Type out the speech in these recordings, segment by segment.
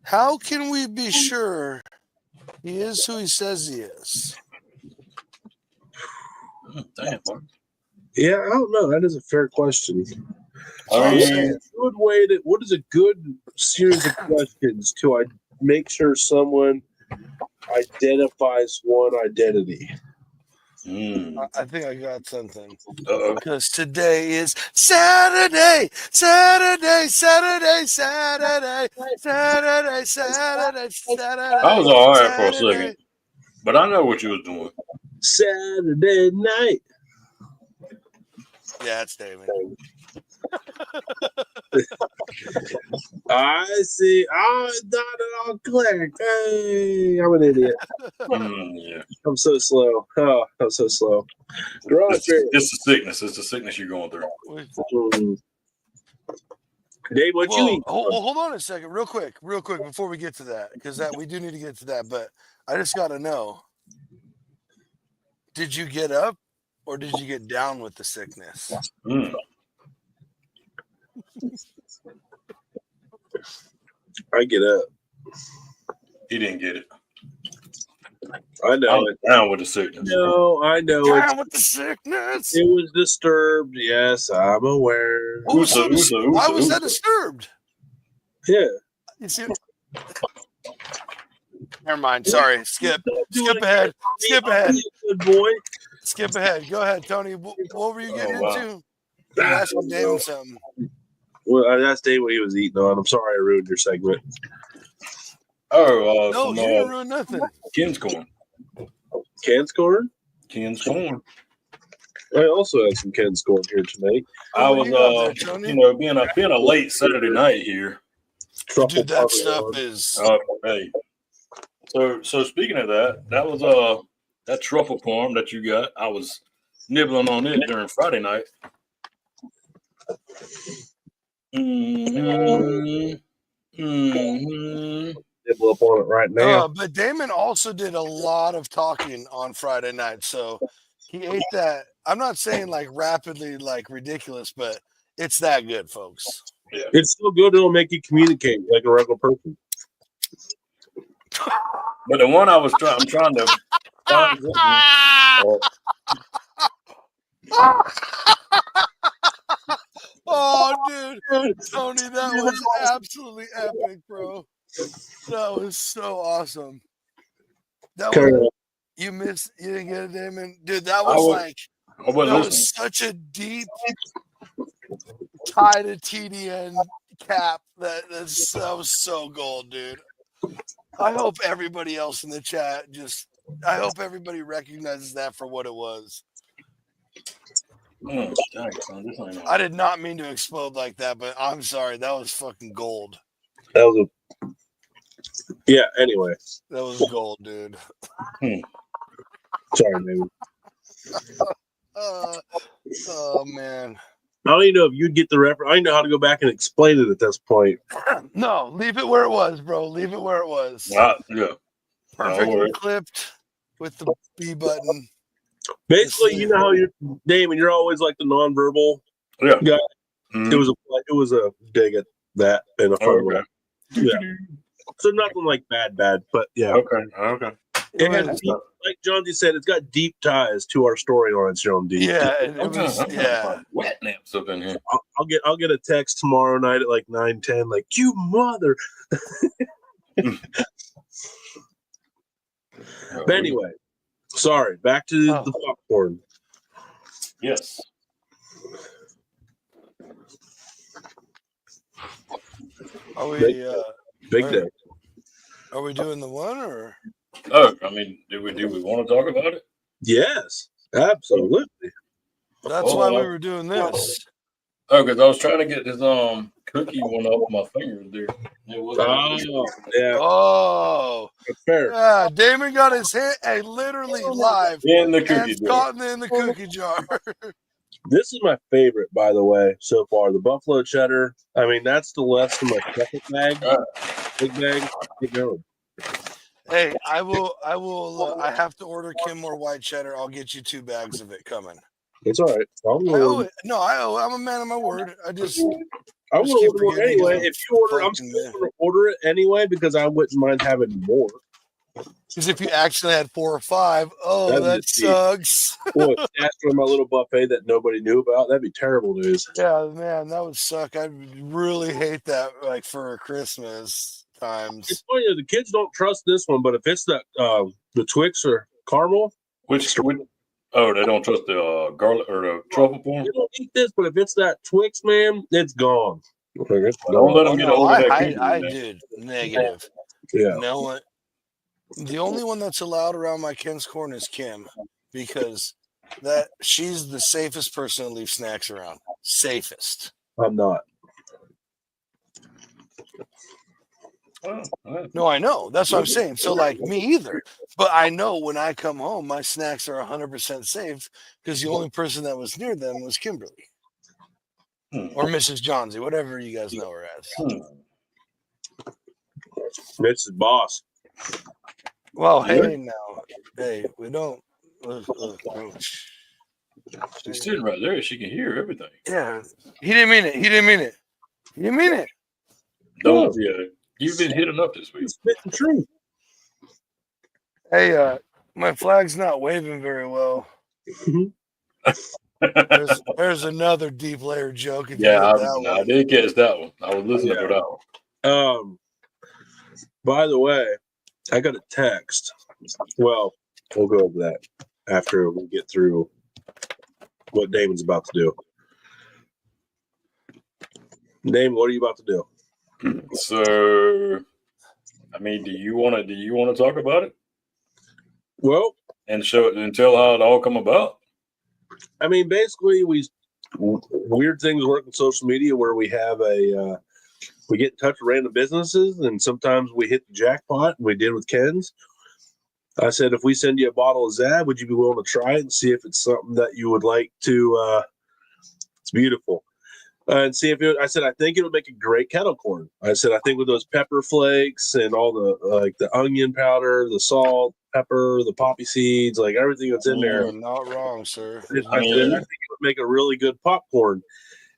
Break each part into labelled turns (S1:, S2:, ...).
S1: How can we be sure he is who he says he is?
S2: Damn.
S3: Yeah, I don't know. That is a fair question.
S2: I mean,
S3: What is a good series of questions to make sure someone identifies one identity?
S1: I think I got something.
S2: uh-oh.
S1: Because today is Saturday, Saturday, Saturday, Saturday, Saturday, Saturday, Saturday.
S2: I was all right for a
S1: Saturday.
S2: second, but I know what you was doing.
S3: Saturday night.
S1: Yeah, it's David.
S3: I see. Oh, it's not at all clear. Hey, I'm an idiot.
S2: Yeah.
S3: I'm so slow. Oh, I'm so slow. Garage
S2: It's the sickness. It's the sickness you're going through.
S3: Dave, what you eat?
S1: Hold on a second, real quick, before we get to that, because we do need to get to that. But I just got to know: did you get up, or did you get down with the sickness?
S3: I get up.
S2: He didn't get it.
S3: I know it.
S2: Down with the sickness.
S3: No, I know it.
S1: Down with the sickness.
S3: It was disturbed. Yes, I'm aware.
S1: Why was that disturbed?
S3: Yeah.
S1: You see? Never mind. Sorry. Skip ahead.
S3: Good boy.
S1: Skip ahead. Go ahead, Tony. What were you getting into? You're asking David something.
S3: Well, I asked Dave what he was eating on. I'm sorry I ruined your segment.
S2: Oh,
S1: no, you didn't ruin nothing.
S2: Ken's corn.
S3: Ken's corn?
S2: Ken's corn.
S3: I also have some Ken's corn here tonight.
S2: I was, being a late Saturday night here.
S1: Dude, that stuff is.
S2: Hey. So speaking of that, that was that truffle parm that you got. I was nibbling on it during Friday night.
S3: Nibble up on it right now.
S1: But Damon also did a lot of talking on Friday night, so he ate that. I'm not saying like rapidly, like ridiculous, but it's that good, folks.
S3: Yeah. It's so good it'll make you communicate like a regular person.
S2: But the one I'm trying to find.
S1: Oh, dude, Tony, that was absolutely epic, bro. That was so awesome. You didn't get it, Damon? Dude, that was such a deep tie to TDN cap. That was so gold, dude. I hope everybody else in the chat I hope everybody recognizes that for what it was. I did not mean to explode like that, but I'm sorry. That was fucking gold.
S3: That was yeah, anyway.
S1: That was gold, dude.
S3: Sorry, baby.
S1: Oh, man.
S3: I don't even know if you'd get the reference. I don't know how to go back and explain it at this point.
S1: No, leave it where it was, bro. Leave it where it was.
S2: Yeah.
S1: Perfectly clipped with the B button.
S3: Basically, you know how Damon, you're always like the nonverbal guy. Mm-hmm. It was a dig at that in a fun way. Yeah. So nothing like bad, but yeah.
S2: Okay.
S3: It has deep, like John D said, it's got deep ties to our storylines, John D.
S1: Yeah, it was
S2: wet naps up in here.
S3: I'll get a text tomorrow night at like 9:10, like, you mother. But anyway, sorry, back to the popcorn.
S2: Yes.
S1: Are we
S3: big day?
S1: Are we doing the one or?
S2: Oh, I mean, do we want to talk about it?
S3: Yes, absolutely.
S1: That's why we were doing this.
S2: Oh, because I was trying to get this cookie one up my fingers there.
S3: Yeah.
S1: Oh,
S3: that's fair.
S1: Yeah, Damon got his hand literally live
S2: in the cookie jar.
S1: Caught in the cookie jar.
S3: This is my favorite, by the way, so far. The buffalo cheddar. I mean, that's the less than my second bag. Big bag. Keep going.
S1: Hey, I will. I have to order Kim more white cheddar. I'll get you 2 bags of it coming.
S3: It's all right.
S1: I owe it. No, I owe it. I'm a man of my word.
S3: I want to
S1: keep
S3: order more
S1: forgetting
S3: anyway.
S1: he's a
S3: If you order, I'm
S1: fucking
S3: still
S1: man.
S3: going to order it anyway because I wouldn't mind having more.
S1: Because if you actually had 4 or 5,
S3: That'd
S1: that
S3: be cheap.
S1: sucks.
S3: Boy, stashed on my little buffet that nobody knew about. That'd be terrible news.
S1: Yeah, man, that would suck. I'd really hate that, like for Christmas times.
S3: It's funny, the kids don't trust this one, but if it's the Twix or caramel,
S2: Which they don't trust the garlic or the truffle porn.
S3: they don't eat this. But if it's that Twix, man, it's gone.
S2: Don't let them get over that Kimberly,
S1: I
S2: man.
S1: did negative.
S3: Yeah.
S1: No, the only one that's allowed around my Ken's corn is Kim, because she's the safest person to leave snacks around. Safest.
S3: I'm not.
S1: No, I know. That's what I'm saying. So, like, me either. But I know when I come home, my snacks are 100% safe because the only person that was near them was Kimberly. Or Mrs. Johnsy, whatever you guys know her as.
S3: Mrs. Boss.
S1: Well, hey, now. Hey, we don't.
S2: She's sitting right there. She can hear everything.
S1: Yeah. He didn't mean it. He didn't mean it. He didn't mean it.
S2: Don't. Yeah. You've been hitting up this week.
S3: Spitting truth.
S1: Hey, my flag's not waving very well. There's another deep layer joke. If
S2: Yeah,
S1: I
S2: did catch that one. I was listening for that one.
S3: By the way, I got a text. Well, we'll go over that after we get through what Damon's about to do. Damon, what are you about to do?
S2: So, I mean, do you want to talk about it?
S3: Well,
S2: and show it and tell how it all come about.
S3: I mean, basically, weird things work in social media where we have we get in touch with random businesses, and sometimes we hit the jackpot. And we did with Ken's. I said, if we send you a bottle of Zab, would you be willing to try it and see if it's something that you would like to? It's beautiful. And see if I said, I think it would make a great kettle corn. I said, I think with those pepper flakes and all the onion powder, the salt, pepper, the poppy seeds, like everything that's in there.
S1: You're not wrong, sir.
S3: I said, I think it would make a really good popcorn.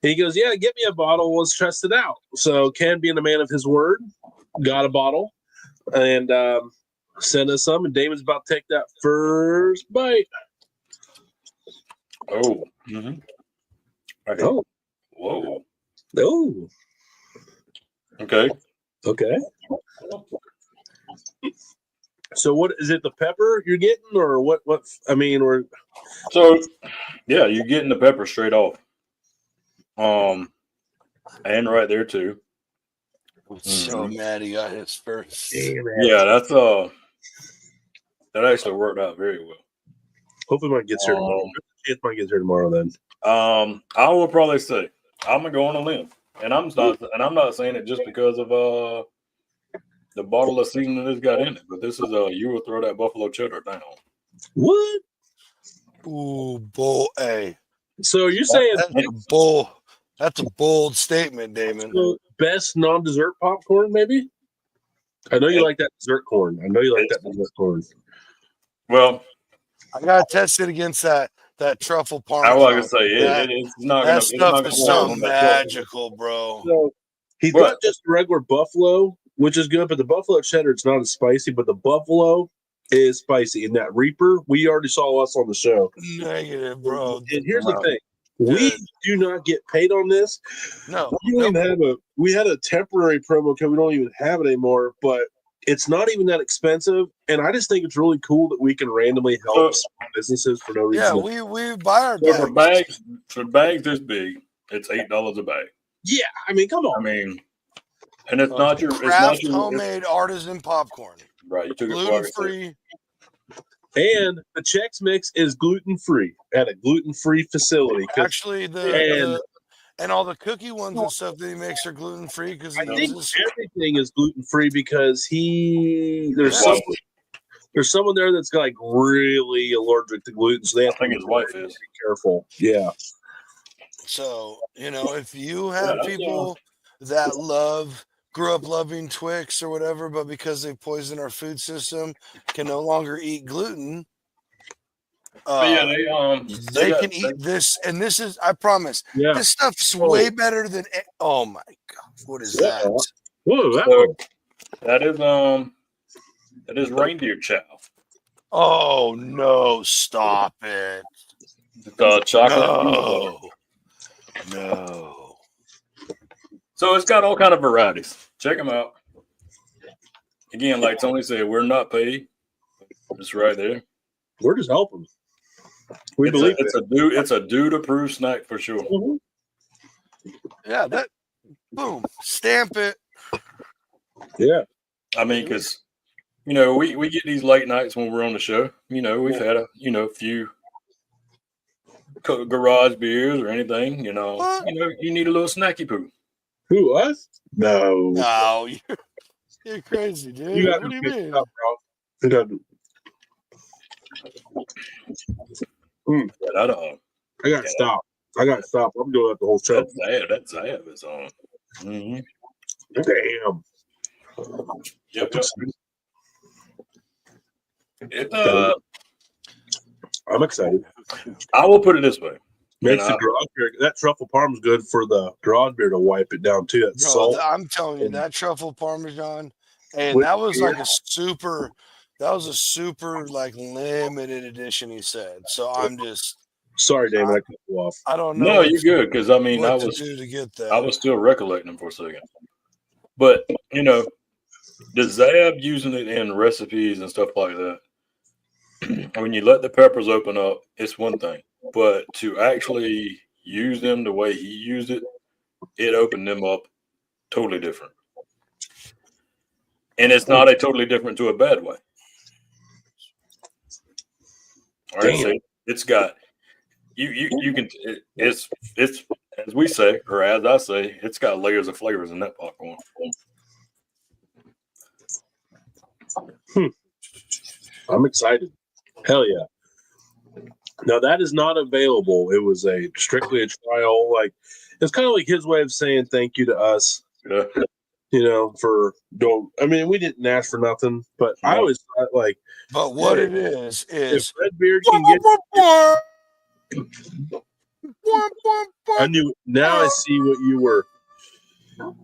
S3: And he goes, yeah, get me a bottle. Let's test it out. So Ken, being a man of his word, got a bottle and sent us some. And Damon's about to take that first bite.
S2: Oh. Mm-hmm. Okay.
S3: Oh.
S2: Whoa.
S3: Oh.
S2: Okay. So
S3: what is it? The pepper you're getting, or what? What I mean, or
S2: so yeah, you're getting the pepper straight off. And right there too.
S1: I'm so mad he got his first.
S2: Yeah, that's that actually worked out very well.
S3: Hopefully, mine gets here tomorrow. If mine gets here tomorrow, then
S2: I will probably say I'm gonna go on a limb, and I'm not saying it just because of the bottle of seasoning that's got in it, but this is you will throw that buffalo cheddar down.
S3: What?
S1: Ooh, bull! Hey,
S3: so you're saying
S1: that's a bold statement, Damon.
S3: So best non-dessert popcorn, maybe? I know you like that dessert corn.
S2: Well,
S1: I gotta test it against that truffle parmesan.
S2: I was gonna say it's not
S1: that
S2: gonna.
S1: Stuff
S2: it's
S1: is so magical, bro.
S3: So he's got just regular buffalo, which is good, but the buffalo cheddar, it's not as spicy. But the buffalo is spicy, and that Reaper, we already saw us on the show.
S1: Negative, bro.
S3: And here's the thing: we do not get paid on this.
S1: No,
S3: we had a temporary promo code. We don't even have it anymore, but it's not even that expensive, and I just think it's really cool that we can randomly help small businesses for no reason.
S1: Yeah, we buy our bags.
S2: For bags this big, it's $8 a bag.
S3: Yeah, I mean, come on.
S2: I mean, and it's not your
S1: homemade artisan popcorn.
S2: Right, you took
S1: gluten free.
S3: And the Chex Mix is gluten free at a gluten free facility.
S1: Actually, and all the cookie ones and stuff that he makes are gluten free because
S3: everything is gluten free because there's someone there that's like really allergic to gluten, so they have
S2: his wife is.
S3: Be careful. Yeah.
S1: So if you have people that grew up loving Twix or whatever, but because they poison our food system can no longer eat gluten, They can eat this, and this is, I promise, this stuff's way better than. Oh my god, what is that?
S3: Whoa,
S2: that is reindeer chow.
S1: Oh no! Stop it!
S2: Chocolate.
S1: No.
S2: So it's got all kind of varieties. Check them out. Again, like Tony said, we're not paid. It's right there.
S3: We're just helping.
S2: It's a dude approved snack for sure.
S3: Mm-hmm.
S1: Yeah, that. Boom! Stamp it.
S3: Yeah.
S2: I mean, because we get these late nights when we're on the show. We've had a few garage beers or anything. You need a little snacky poo.
S3: Who, us? No.
S1: No, you're crazy, dude. What do you mean?
S3: Up, bro. I got to stop. I'm doing that the whole show.
S2: That Zab is on. Mm-hmm.
S3: Damn.
S2: Yep.
S3: I'm excited.
S2: I will put it this way.
S3: Makes the garage beer. That truffle parm is good for the garage beer to wipe it down too. That salt.
S1: I'm telling you, that truffle parmesan, and that was like a super like limited edition. He said. So I'm just
S3: sorry, David. I cut you off.
S1: I don't know.
S2: No, you're good because I mean I was still recollecting them for a second. But the Zab using it in recipes and stuff like that. When you let the peppers open up, it's one thing. But to actually use them the way he used it, it opened them up totally different. And it's not a totally different to a bad way. All right, so it's got you can it's as we say, or as I say, it's got layers of flavors in that popcorn.
S3: I'm excited. Hell yeah. Now that is not available. It was strictly a trial. Like it's kind of like his way of saying thank you to us.
S2: Yeah.
S3: For I mean, we didn't ask for nothing, but I always thought like.
S1: But what it is
S3: if Redbeard can get. I knew. Now I see what you were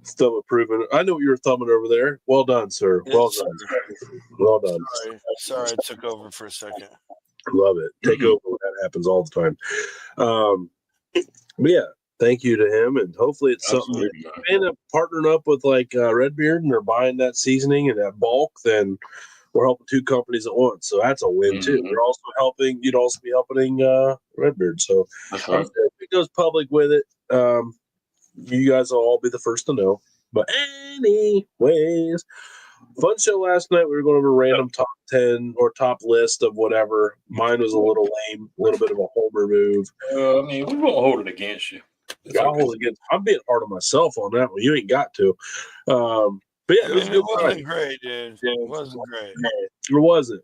S3: still approving. I know what you were thumbing over there. Well done, sir. Well done. Well done.
S1: Sorry, I took over for a second.
S3: Love it. Take over when that happens all the time. But yeah, thank you to him, and hopefully it's something. If they end up partnering up with like Redbeard and they're buying that seasoning and that bulk, then we're helping two companies at once. So that's a win too. We're also helping. You'd also be helping Redbeard. So if it goes public with it, you guys will all be the first to know. But anyways, fun show last night. We were going over a random top 10 or top list of whatever. Mine was a little lame, a little bit of a homer move.
S2: I mean, we won't hold it against you.
S3: I'm being hard on myself on that one. You ain't got to. But yeah,
S1: it wasn't great, dude. It wasn't great.
S3: It wasn't.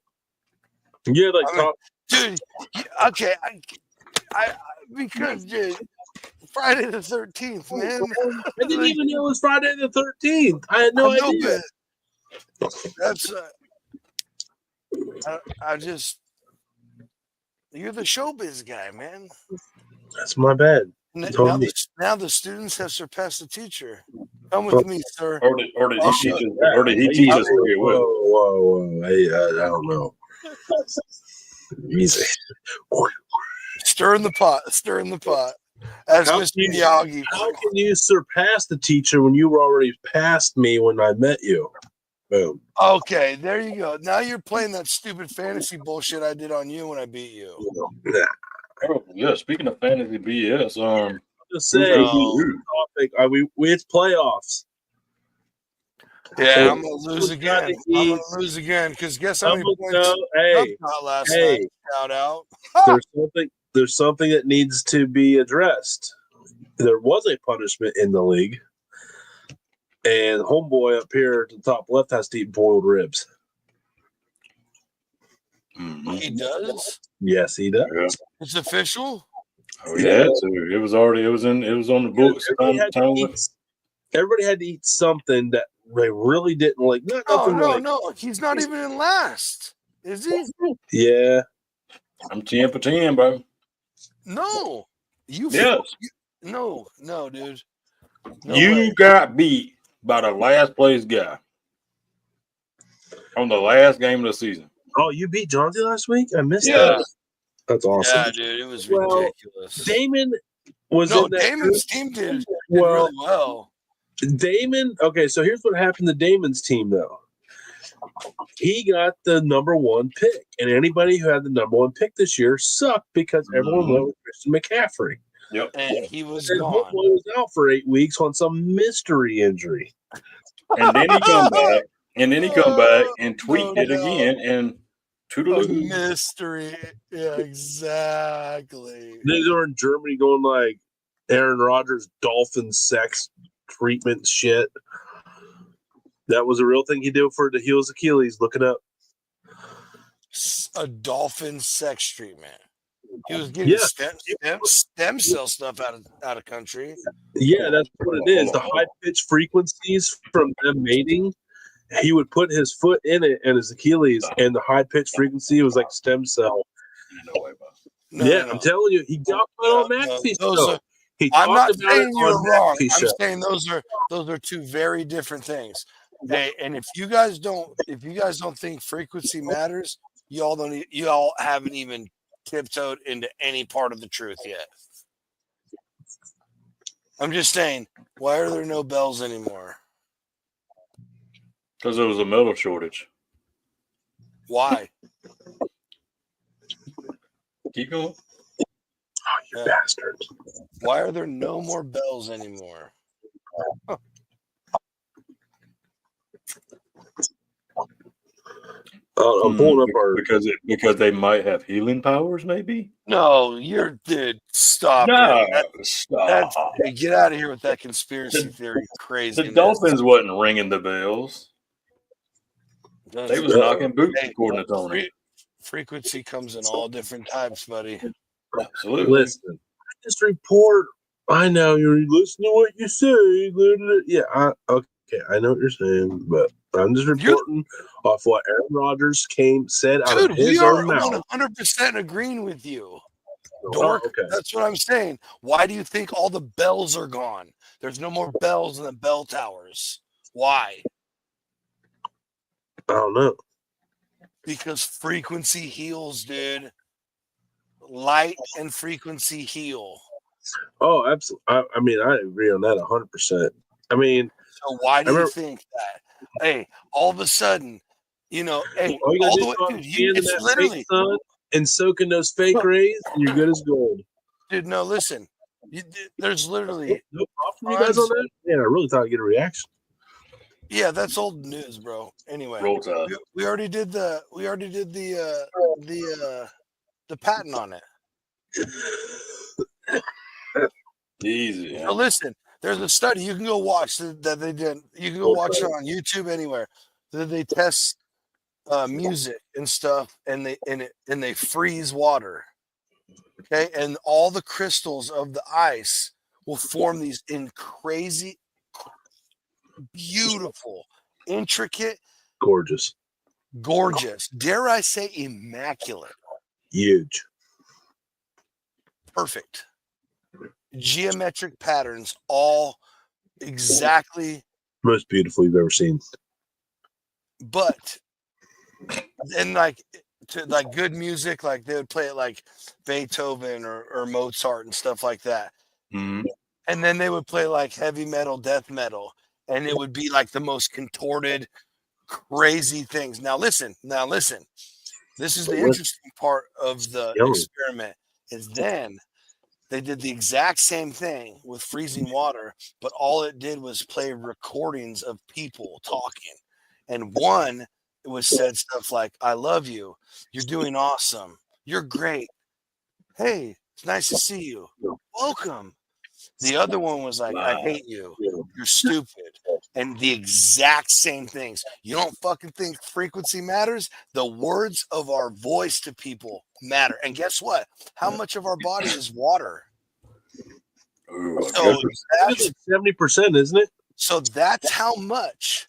S3: Yeah, like top.
S1: Dude, okay. I because dude, Friday the 13th, man.
S3: I didn't even know it was Friday the 13th. I had no idea.
S1: That's I just you're the showbiz guy, man.
S3: That's my bad.
S1: Now the students have surpassed the teacher. Come with me, sir.
S2: Or did he teach us?
S3: Whoa! I don't know. Easy.
S1: Stir in the pot. As Mr. Miyagi.
S3: How can you surpass the teacher when you were already past me when I met you? Boom.
S1: Okay, there you go. Now you're playing that stupid fantasy bullshit I did on you when I beat you.
S3: Nah.
S2: Oh, yeah, speaking of fantasy BS,
S3: just say it's playoffs.
S1: Yeah, I'm gonna lose again. Because guess how many points
S3: I
S1: got last night? Shout out.
S3: There's something that needs to be addressed. There was a punishment in the league, and homeboy up here at the top left has to eat boiled ribs.
S1: He does?
S3: Yes, he does.
S2: Yeah.
S1: It's official?
S2: Oh yeah, it was on the books.
S3: Everybody had to eat something that they really didn't like.
S1: No. He's not even in last. Is he?
S3: Yeah.
S2: I'm 10 for 10, bro.
S1: No.
S2: Yes.
S1: No, dude. No
S2: you
S1: way.
S2: got beat by the last place guy on the last game of the season.
S3: Oh, you beat Johnsy last week? I missed that. That's awesome.
S1: Yeah, dude, it was ridiculous.
S3: Damon was in that
S1: Damon's team did really well.
S3: Damon, okay, so here's what happened to Damon's team, though. He got the number 1 pick, and anybody who had the number 1 pick this year sucked because everyone went with Christian McCaffrey.
S2: Yep.
S1: And he was
S3: and
S1: gone.
S3: Homeboy was out for 8 weeks on some mystery injury.
S2: And then he come back, and tweaked it again, and toodaloo.
S1: Mystery. Yeah, exactly.
S3: These are in Germany going like Aaron Rodgers dolphin sex treatment shit. That was a real thing he did for the heels Achilles. Look it up.
S1: A dolphin sex treatment. He was getting stem cell stuff out of country.
S3: Yeah, that's what it is. The high pitched frequencies from them mating. He would put his foot in it and his Achilles, and the high pitched frequency was like stem cell. No. I'm telling you, he got on McAfee.
S1: I'm not saying you're wrong. I'm saying those are two very different things. Hey, and if you guys don't think frequency matters, y'all haven't even tiptoed into any part of the truth yet. I'm just saying, why are there no bells anymore?
S2: Because there was a metal shortage.
S1: Why?
S2: Keep going.
S3: Oh, you bastards.
S1: Why are there no more bells anymore? Huh.
S3: I'm pulling up our
S2: because they might have healing powers, maybe.
S1: No, dude. Stop.
S2: No,
S1: stop. Get out of here with that conspiracy theory. Crazy.
S2: The Dolphins wasn't ringing the bells. They was knocking boots, according to Tony.
S1: Frequency comes in all different types, buddy.
S2: Absolutely.
S3: Listen, this report. I know you're listening to what you say. Yeah. Okay, I know what you're saying, but I'm just reporting off what Aaron Rodgers said out of his own mouth.
S1: We are 100% agreeing with you, dork. Okay. That's what I'm saying. Why do you think all the bells are gone? There's no more bells in the bell towers. Why?
S3: I don't know.
S1: Because frequency heals, dude. Light and frequency heal.
S3: Oh, absolutely. I mean, I agree on that 100%. I mean,
S1: so why do you think that? Hey, all of a sudden, all the way, dude, it's literally
S3: sun and soaking those fake rays, and you're good as gold.
S1: Dude, no, listen. There's literally
S3: no problem from you guys on that. Man, I really thought I'd get a reaction.
S1: Yeah, that's old news, bro. Anyway, we already did the patent on it.
S2: Easy.
S1: So listen, there's a study you can go watch that they did. You can go watch it on YouTube anywhere. That they test music and stuff, and they freeze water. Okay, and all the crystals of the ice will form these in crazy, beautiful, intricate,
S3: gorgeous.
S1: Dare I say, immaculate.
S3: Huge.
S1: Perfect. Geometric patterns, all exactly
S3: most beautiful you've ever seen.
S1: But and to good music, like they would play it like Beethoven or Mozart and stuff like that.
S2: Mm-hmm.
S1: And then they would play like heavy metal, death metal, and it would be like the most contorted, crazy things. Now listen. This is the interesting part of the experiment. Is then they did the exact same thing with freezing water, but all it did was play recordings of people talking. And one said stuff like, "I love you. You're doing awesome. You're great. Hey, it's nice to see you. Welcome." The other one was like, "I hate you. You're stupid." And the exact same things. You don't fucking think frequency matters? The words of our voice to people matter. And guess what? How much of our body is water?
S3: So that's 70%, isn't it?
S1: So that's how much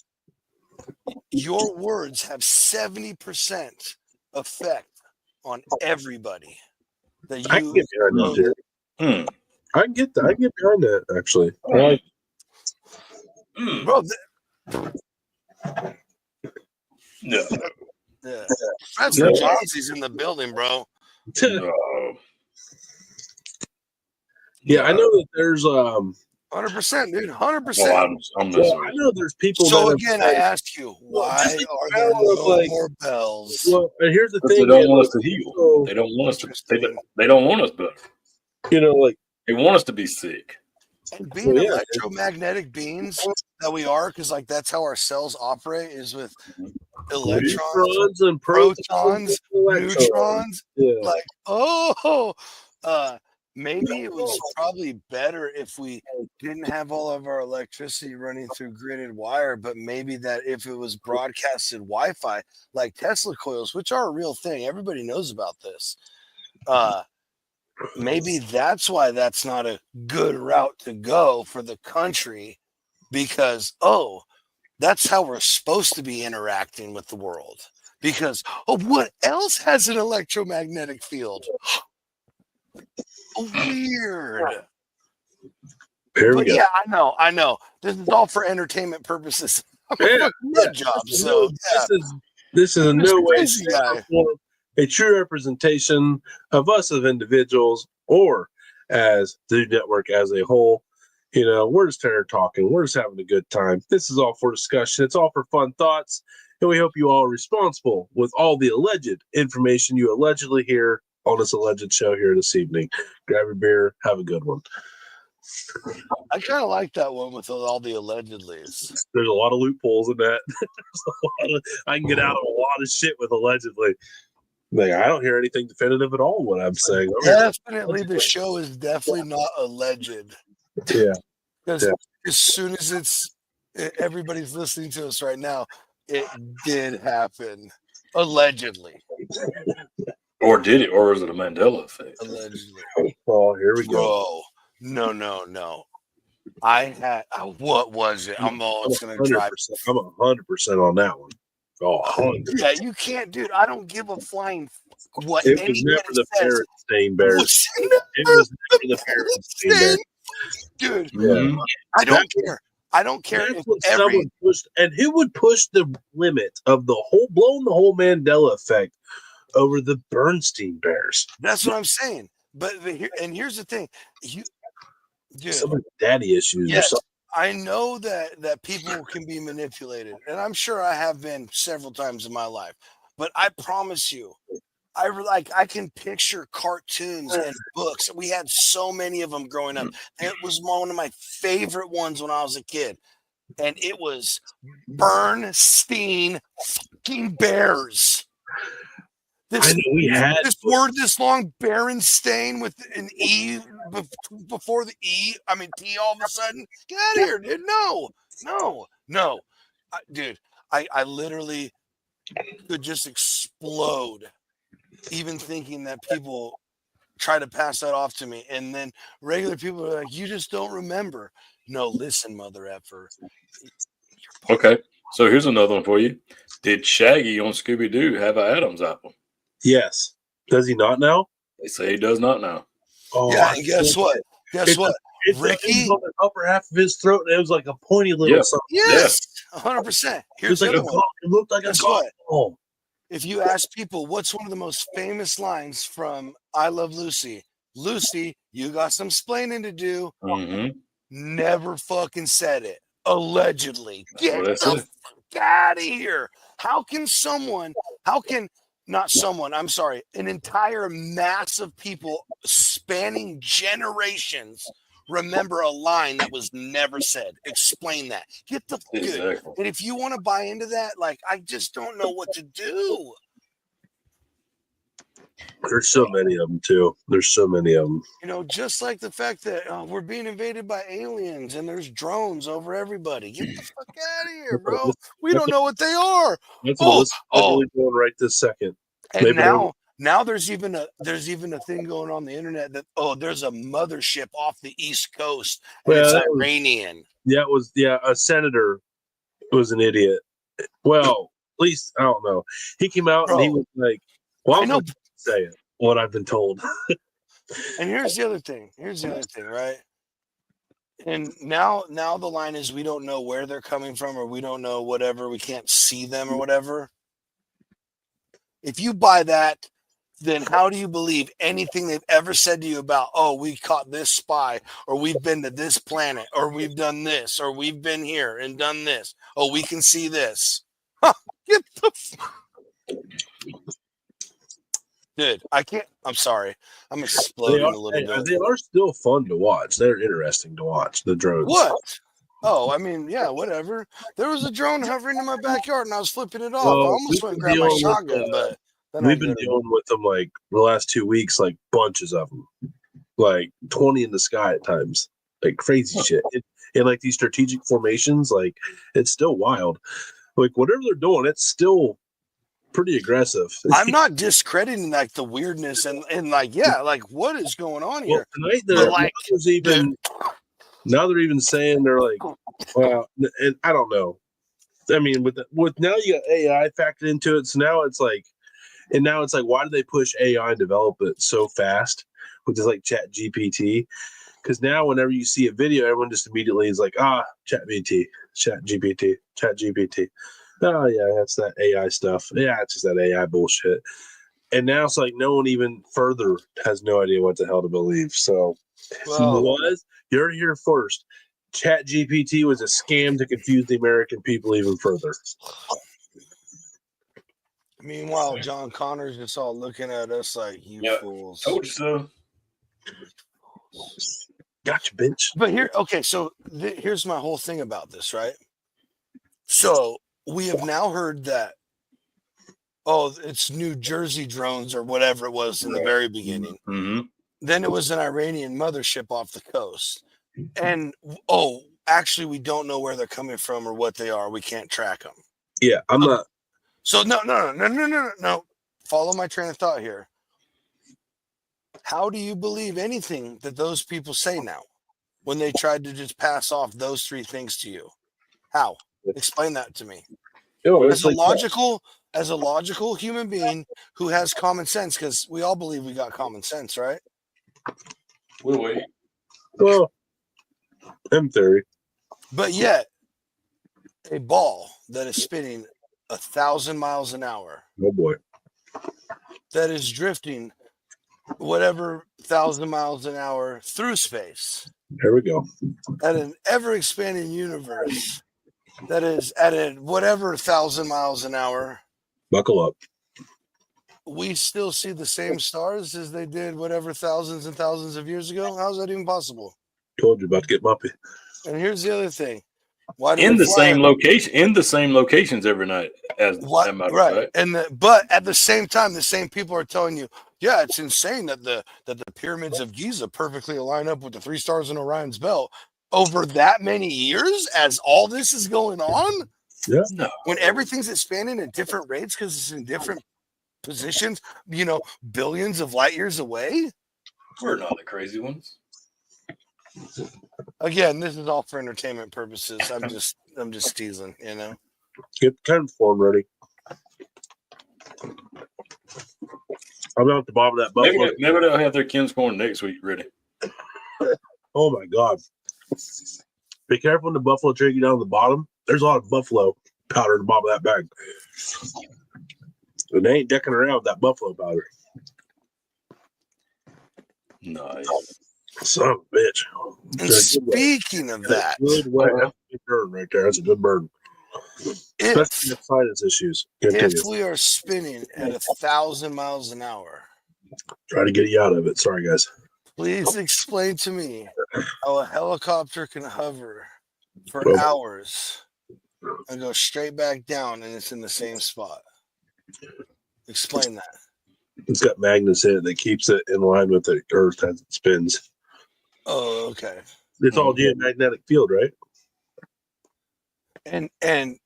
S1: your words have 70% effect on everybody. That
S3: I can get behind that, Jerry. I can get that. I can get behind that, actually.
S1: Bro,
S2: no.
S1: Yeah. Professor Johnson's in the building, bro.
S2: No.
S3: Yeah, I know that there's
S1: 100%, dude. 100%.
S2: Oh, I'm
S3: well, I know there's people.
S1: So again, I ask you, why are there no more bells?
S3: Well, and here's the thing:
S2: they don't want us to heal. So, they don't want us to. They don't want us better.
S3: You know, like
S2: they want us to be sick.
S1: And being electromagnetic beings that we are, because like that's how our cells operate, is with electrons
S3: and
S1: protons, neutrons. Yeah. Like, maybe it was probably better if we didn't have all of our electricity running through gridded wire, but maybe that if it was broadcasted Wi-Fi, like Tesla coils, which are a real thing, everybody knows about this. Maybe that's why that's not a good route to go for the country, because that's how we're supposed to be interacting with the world. Because what else has an electromagnetic field? Weird. But yeah, I know. This is all for entertainment purposes. I'm a nut job. So
S3: this is in no way a true representation of us as individuals or as the network as a whole. You know, we're just there talking. We're just having a good time. This is all for discussion. It's all for fun thoughts. And we hope you all are responsible with all the alleged information you allegedly hear on this alleged show here this evening. Grab your beer. Have a good one.
S1: I kind of like that one with all the allegedlys.
S3: There's a lot of loopholes in that. I can get out of a lot of shit with allegedly. Like, I don't hear anything definitive at all what I'm saying.
S1: Definitely, the show is definitely not alleged.
S3: Yeah.
S1: Because as soon as everybody's listening to us right now, it did happen. Allegedly.
S2: Or did it? Or is it a Mandela effect?
S1: Allegedly.
S3: Oh, here we
S1: go. No. I had, what was it? I'm always going to drive.
S3: I'm 100% on that one. Oh,
S1: yeah, you can't, dude. I don't give a flying what
S3: it was never the Berenstain Bears. It was never the Berenstain Bears.
S1: Dude, I don't care if
S3: someone pushed, and who would push the limit of the whole Mandela effect over the Bernstein Bears?
S1: That's what I'm saying. But here's the thing,
S3: some of the daddy issues.
S1: Yes, I know that people can be manipulated, and I'm sure I have been several times in my life. But I promise you, I can picture cartoons and books. We had so many of them growing up. It was one of my favorite ones when I was a kid, and it was Bernstein fucking Bears. This word this long, Berenstain with an E before the E. I mean T all of a sudden. Get out of here, dude. No. Dude, I literally could just explode even thinking that people try to pass that off to me. And then regular people are like, you just don't remember. No, listen, mother effer.
S2: Okay, so here's another one for you. Did Shaggy on Scooby-Doo have an Adam's apple?
S3: Yes. Does he not now?
S2: They say he does not now.
S3: Oh,
S1: yeah, and guess what? Ricky?
S3: It was on the upper half of his throat, and it was like a pointy little something.
S1: Yes, 100%. Here's
S3: it looked like a golf.
S1: If you ask people, what's one of the most famous lines from I Love Lucy? Lucy, you got some splaining to do. Never fucking said it. Allegedly. Get the fuck out of here. An entire mass of people spanning generations remember a line that was never said. Explain that. Get the good. And if you want to buy into that, like, I just don't know what to do.
S3: There's so many of them too. There's so many of them.
S1: You know, just like the fact that we're being invaded by aliens and there's drones over everybody. Get the fuck out of here, bro. We don't know what they are.
S3: That's what's going right this second.
S1: And maybe now there's even a thing going on the internet that there's a mothership off the East Coast. And it's Iranian.
S3: A senator was an idiot. Well, at least I don't know. He came out and he was like, "Well, saying what I've been told.
S1: And here's the other thing, right? And now the line is we don't know where they're coming from, or we don't know whatever, we can't see them or whatever. If you buy that, then how do you believe anything they've ever said to you about, oh, we caught this spy, or we've been to this planet, or we've done this, or we've been here and done this. Oh, we can see this. Huh, get the dude, I can't. I'm sorry. I'm exploding a little bit.
S3: They are still fun to watch. They're interesting to watch, the drones.
S1: What? Oh, I mean, yeah, whatever. There was a drone hovering in my backyard, and I was flipping it off.
S3: Well,
S1: I almost went and grabbed my shotgun, but then
S3: we've been dealing with them like the last 2 weeks, like bunches of them, like 20 in the sky at times, like crazy shit. In like these strategic formations, like it's still wild. Like whatever they're doing, it's still pretty aggressive.
S1: I'm not discrediting like the weirdness and like, yeah, like what is going on here?
S3: Well, tonight now they're even saying they're like, well, and I don't know. I mean, with now you got AI factored into it, so now it's like, why do they push AI and develop it so fast, which is like Chat GPT? Because now whenever you see a video, everyone just immediately is like, Chat GPT. Oh yeah, that's that AI stuff. Yeah, it's just that AI bullshit. And now it's like no one even further has no idea what the hell to believe. So you're here first. Chat GPT was a scam to confuse the American people even further.
S1: Meanwhile, John Connor's just all looking at us like, you fools.
S2: Told you so.
S3: Gotcha, bitch.
S1: But here's my whole thing about this, right? So we have now heard that, it's New Jersey drones or whatever it was in the very beginning.
S2: Mm-hmm.
S1: Then it was an Iranian mothership off the coast. And, actually, we don't know where they're coming from or what they are. We can't track them.
S3: Yeah, I'm not.
S1: So, no. Follow my train of thought here. How do you believe anything that those people say now when they tried to just pass off those three things to you? How? Explain that to me. As a logical human being who has common sense, because we all believe we got common sense, right?
S2: We'll wait.
S3: Well, in theory.
S1: But yet, a ball that is spinning 1,000 miles an hour.
S3: Oh boy.
S1: That is drifting whatever 1,000 miles an hour through space.
S3: There we go.
S1: At an ever-expanding universe that is at a whatever 1,000 miles an hour.
S3: Buckle up.
S1: We still see the same stars as they did whatever thousands and thousands of years ago. How is that even possible?
S3: Told you about to get muppy.
S1: And here's the other thing.
S2: In the same locations every night as that matter, right?
S1: But at the same time, the same people are telling you, yeah, it's insane that the pyramids of Giza perfectly align up with the 3 stars in Orion's belt over that many years as all this is going on.
S3: Yeah.
S2: No.
S1: When everything's expanding at different rates because it's in different positions, billions of light years away.
S2: We're not the crazy ones.
S1: Again, this is all for entertainment purposes. I'm just teasing,
S3: Get the kind of form ready. I'm out the bottom of that buffalo.
S2: Maybe they'll have their Kinscorn next week ready.
S3: Oh my God. Be careful when the buffalo take you down to the bottom. There's a lot of buffalo powder in the bottom of that bag. And they ain't decking around with that buffalo powder.
S2: Nice.
S3: Son of a bitch.
S1: And speaking of that,
S3: good burn right there. That's a good burn. Especially with sinus issues.
S1: If we are spinning at 1,000 miles an hour,
S3: try to get you out of it. Sorry, guys.
S1: Please explain to me how a helicopter can hover for hours and go straight back down and it's in the same spot. Explain that.
S3: It's got magnets in it that keeps it in line with the Earth as it spins.
S1: Oh, okay.
S3: It's all geomagnetic field, right?
S1: And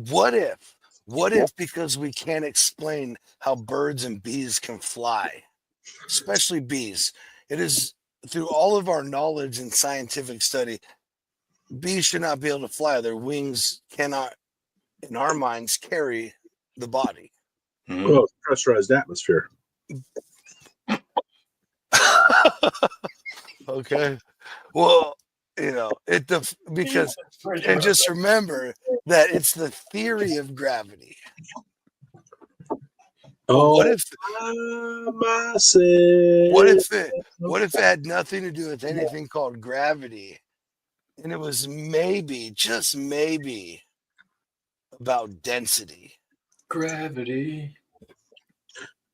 S1: what if because we can't explain how birds and bees can fly, especially bees, it is through all of our knowledge and scientific study, bees should not be able to fly. Their wings cannot, in our minds, carry the body.
S3: Well, it's pressurized atmosphere.
S1: Okay. Well, because and just remember that it's the theory of gravity. What if it had nothing to do with anything called gravity, and it was maybe, just maybe, about density?
S2: Gravity.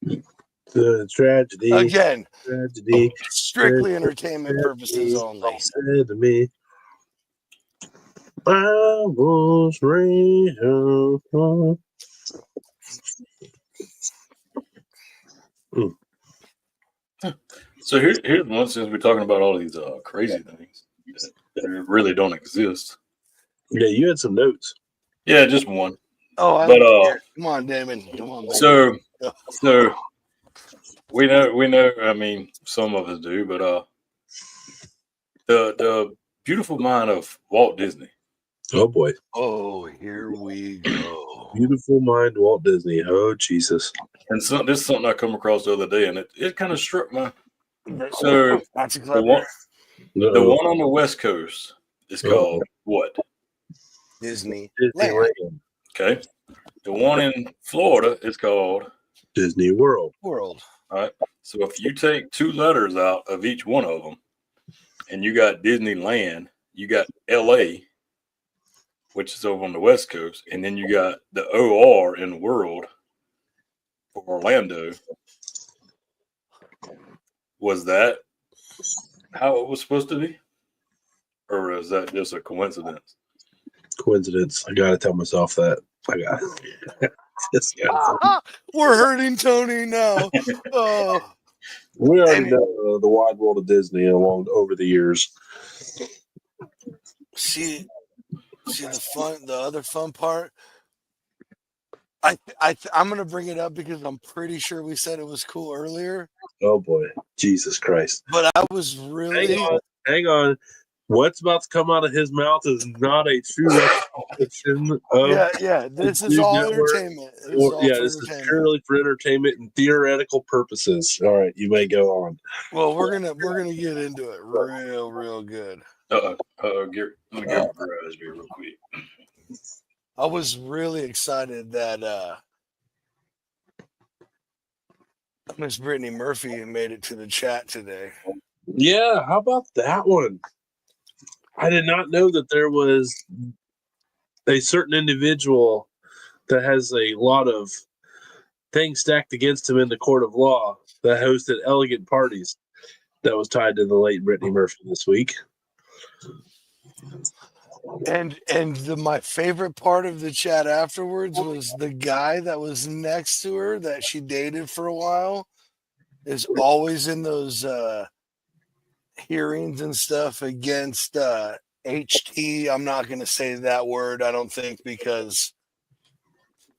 S3: The tragedy.
S1: Again,
S3: tragedy.
S1: Strictly entertainment purposes only.
S3: Said to me, I was real.
S2: So here's one, since we're talking about all these crazy things that really don't exist.
S3: Yeah, you had some notes.
S2: Yeah, just one.
S1: Oh, come on, Damon. Come on, baby.
S2: So we know. I mean, some of us do, but the beautiful mind of Walt Disney.
S3: Oh boy.
S1: Oh, here we go.
S3: Beautiful mind, Walt Disney. Oh Jesus.
S2: And this is something I come across the other day, and it kind of struck my. So
S1: that's
S2: the one on the West Coast is called what?
S1: Disneyland.
S2: Okay. The one in Florida is called
S3: Disney World.
S2: All right. So if you take 2 letters out of each one of them, and you got Disneyland, you got LA, which is over on the West Coast, and then you got the OR in World for Orlando. Was that how it was supposed to be? Or is that just a coincidence?
S3: Coincidence. I gotta tell myself that.
S1: We're hurting Tony now.
S3: We already know the wide world of Disney over the years.
S1: See the other fun part. I'm gonna bring it up because I'm pretty sure we said it was cool earlier.
S3: Oh boy, Jesus Christ!
S1: But I was really
S3: hang on. What's about to come out of his mouth is not a true representation of
S1: This is all entertainment.
S3: This is purely for entertainment and theoretical purposes. All right, you may go on.
S1: Well, we're gonna get into it real good.
S2: Let me get raspberry real quick.
S1: I was really excited that Miss Brittany Murphy made it to the chat today.
S3: Yeah, how about that one? I did not know that there was a certain individual that has a lot of things stacked against him in the court of law that hosted elegant parties that was tied to the late Brittany Murphy this week.
S1: And my favorite part of the chat afterwards was the guy that was next to her that she dated for a while is always in those hearings and stuff against HT. I'm not going to say that word, I don't think, because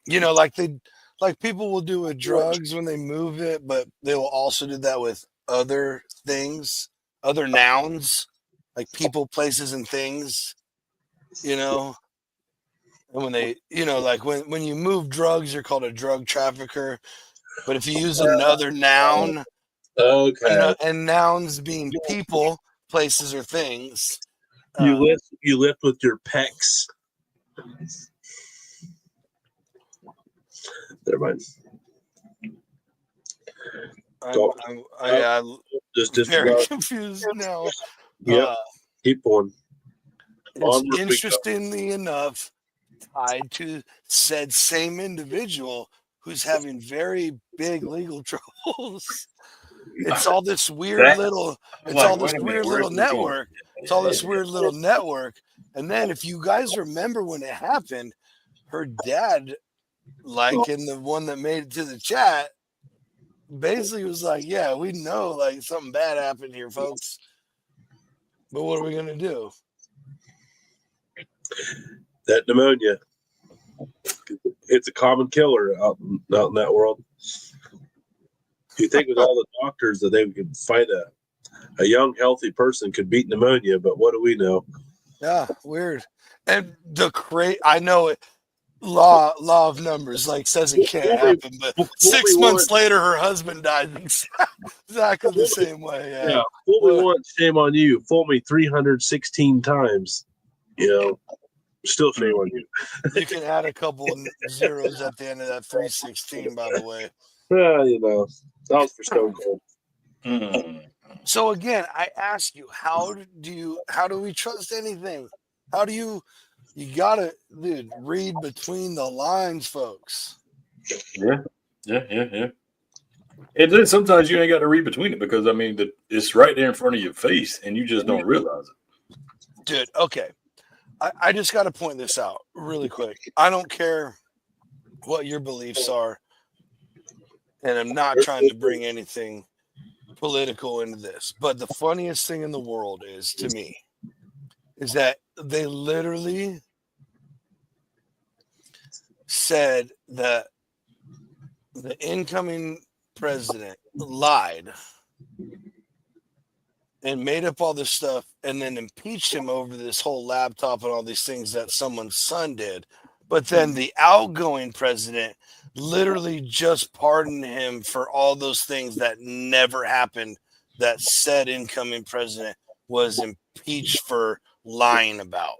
S1: like people will do with drugs when they move it, but they will also do that with other things, other nouns, like people, places, and things. And when they, like when you move drugs, you're called a drug trafficker. But if you use another noun, and nouns being people, places, or things,
S3: you lift with your pecs. Never mind.
S1: I'm just very confused now.
S3: Yep. Keep going.
S1: It's interestingly enough tied to said same individual who's having very big legal troubles. It's all this weird little network. It's all this weird little network. And then if you guys remember when it happened, her dad, like in the one that made it to the chat, basically was like, yeah, we know like something bad happened here, folks. But what are we gonna do?
S3: That pneumonia. It's a common killer out in that world. You think with all the doctors that they could fight a young, healthy person could beat pneumonia, but what do we know?
S1: Yeah, weird. And I know law of numbers, like says it can't happen, but 6 months later her husband died exactly the same way. Yeah.
S3: Fool me once, shame on you. Fool me 316 times. Still shame on you.
S1: You can add a couple zeros at the end of that 316, by the way.
S3: That was for Stone Cold.
S1: So again, I ask you, how do we trust anything? How do you gotta, dude, read between the lines, folks.
S2: Yeah. And then sometimes you ain't got to read between it because it's right there in front of your face and you just don't realize it.
S1: Dude, okay. I just got to point this out really quick. I don't care what your beliefs are, and I'm not trying to bring anything political into this, but the funniest thing in the world is, to me, is that they literally said that the incoming president lied and made up all this stuff and then impeached him over this whole laptop and all these things that someone's son did. But then the outgoing president literally just pardoned him for all those things that never happened, that said incoming president was impeached for lying about.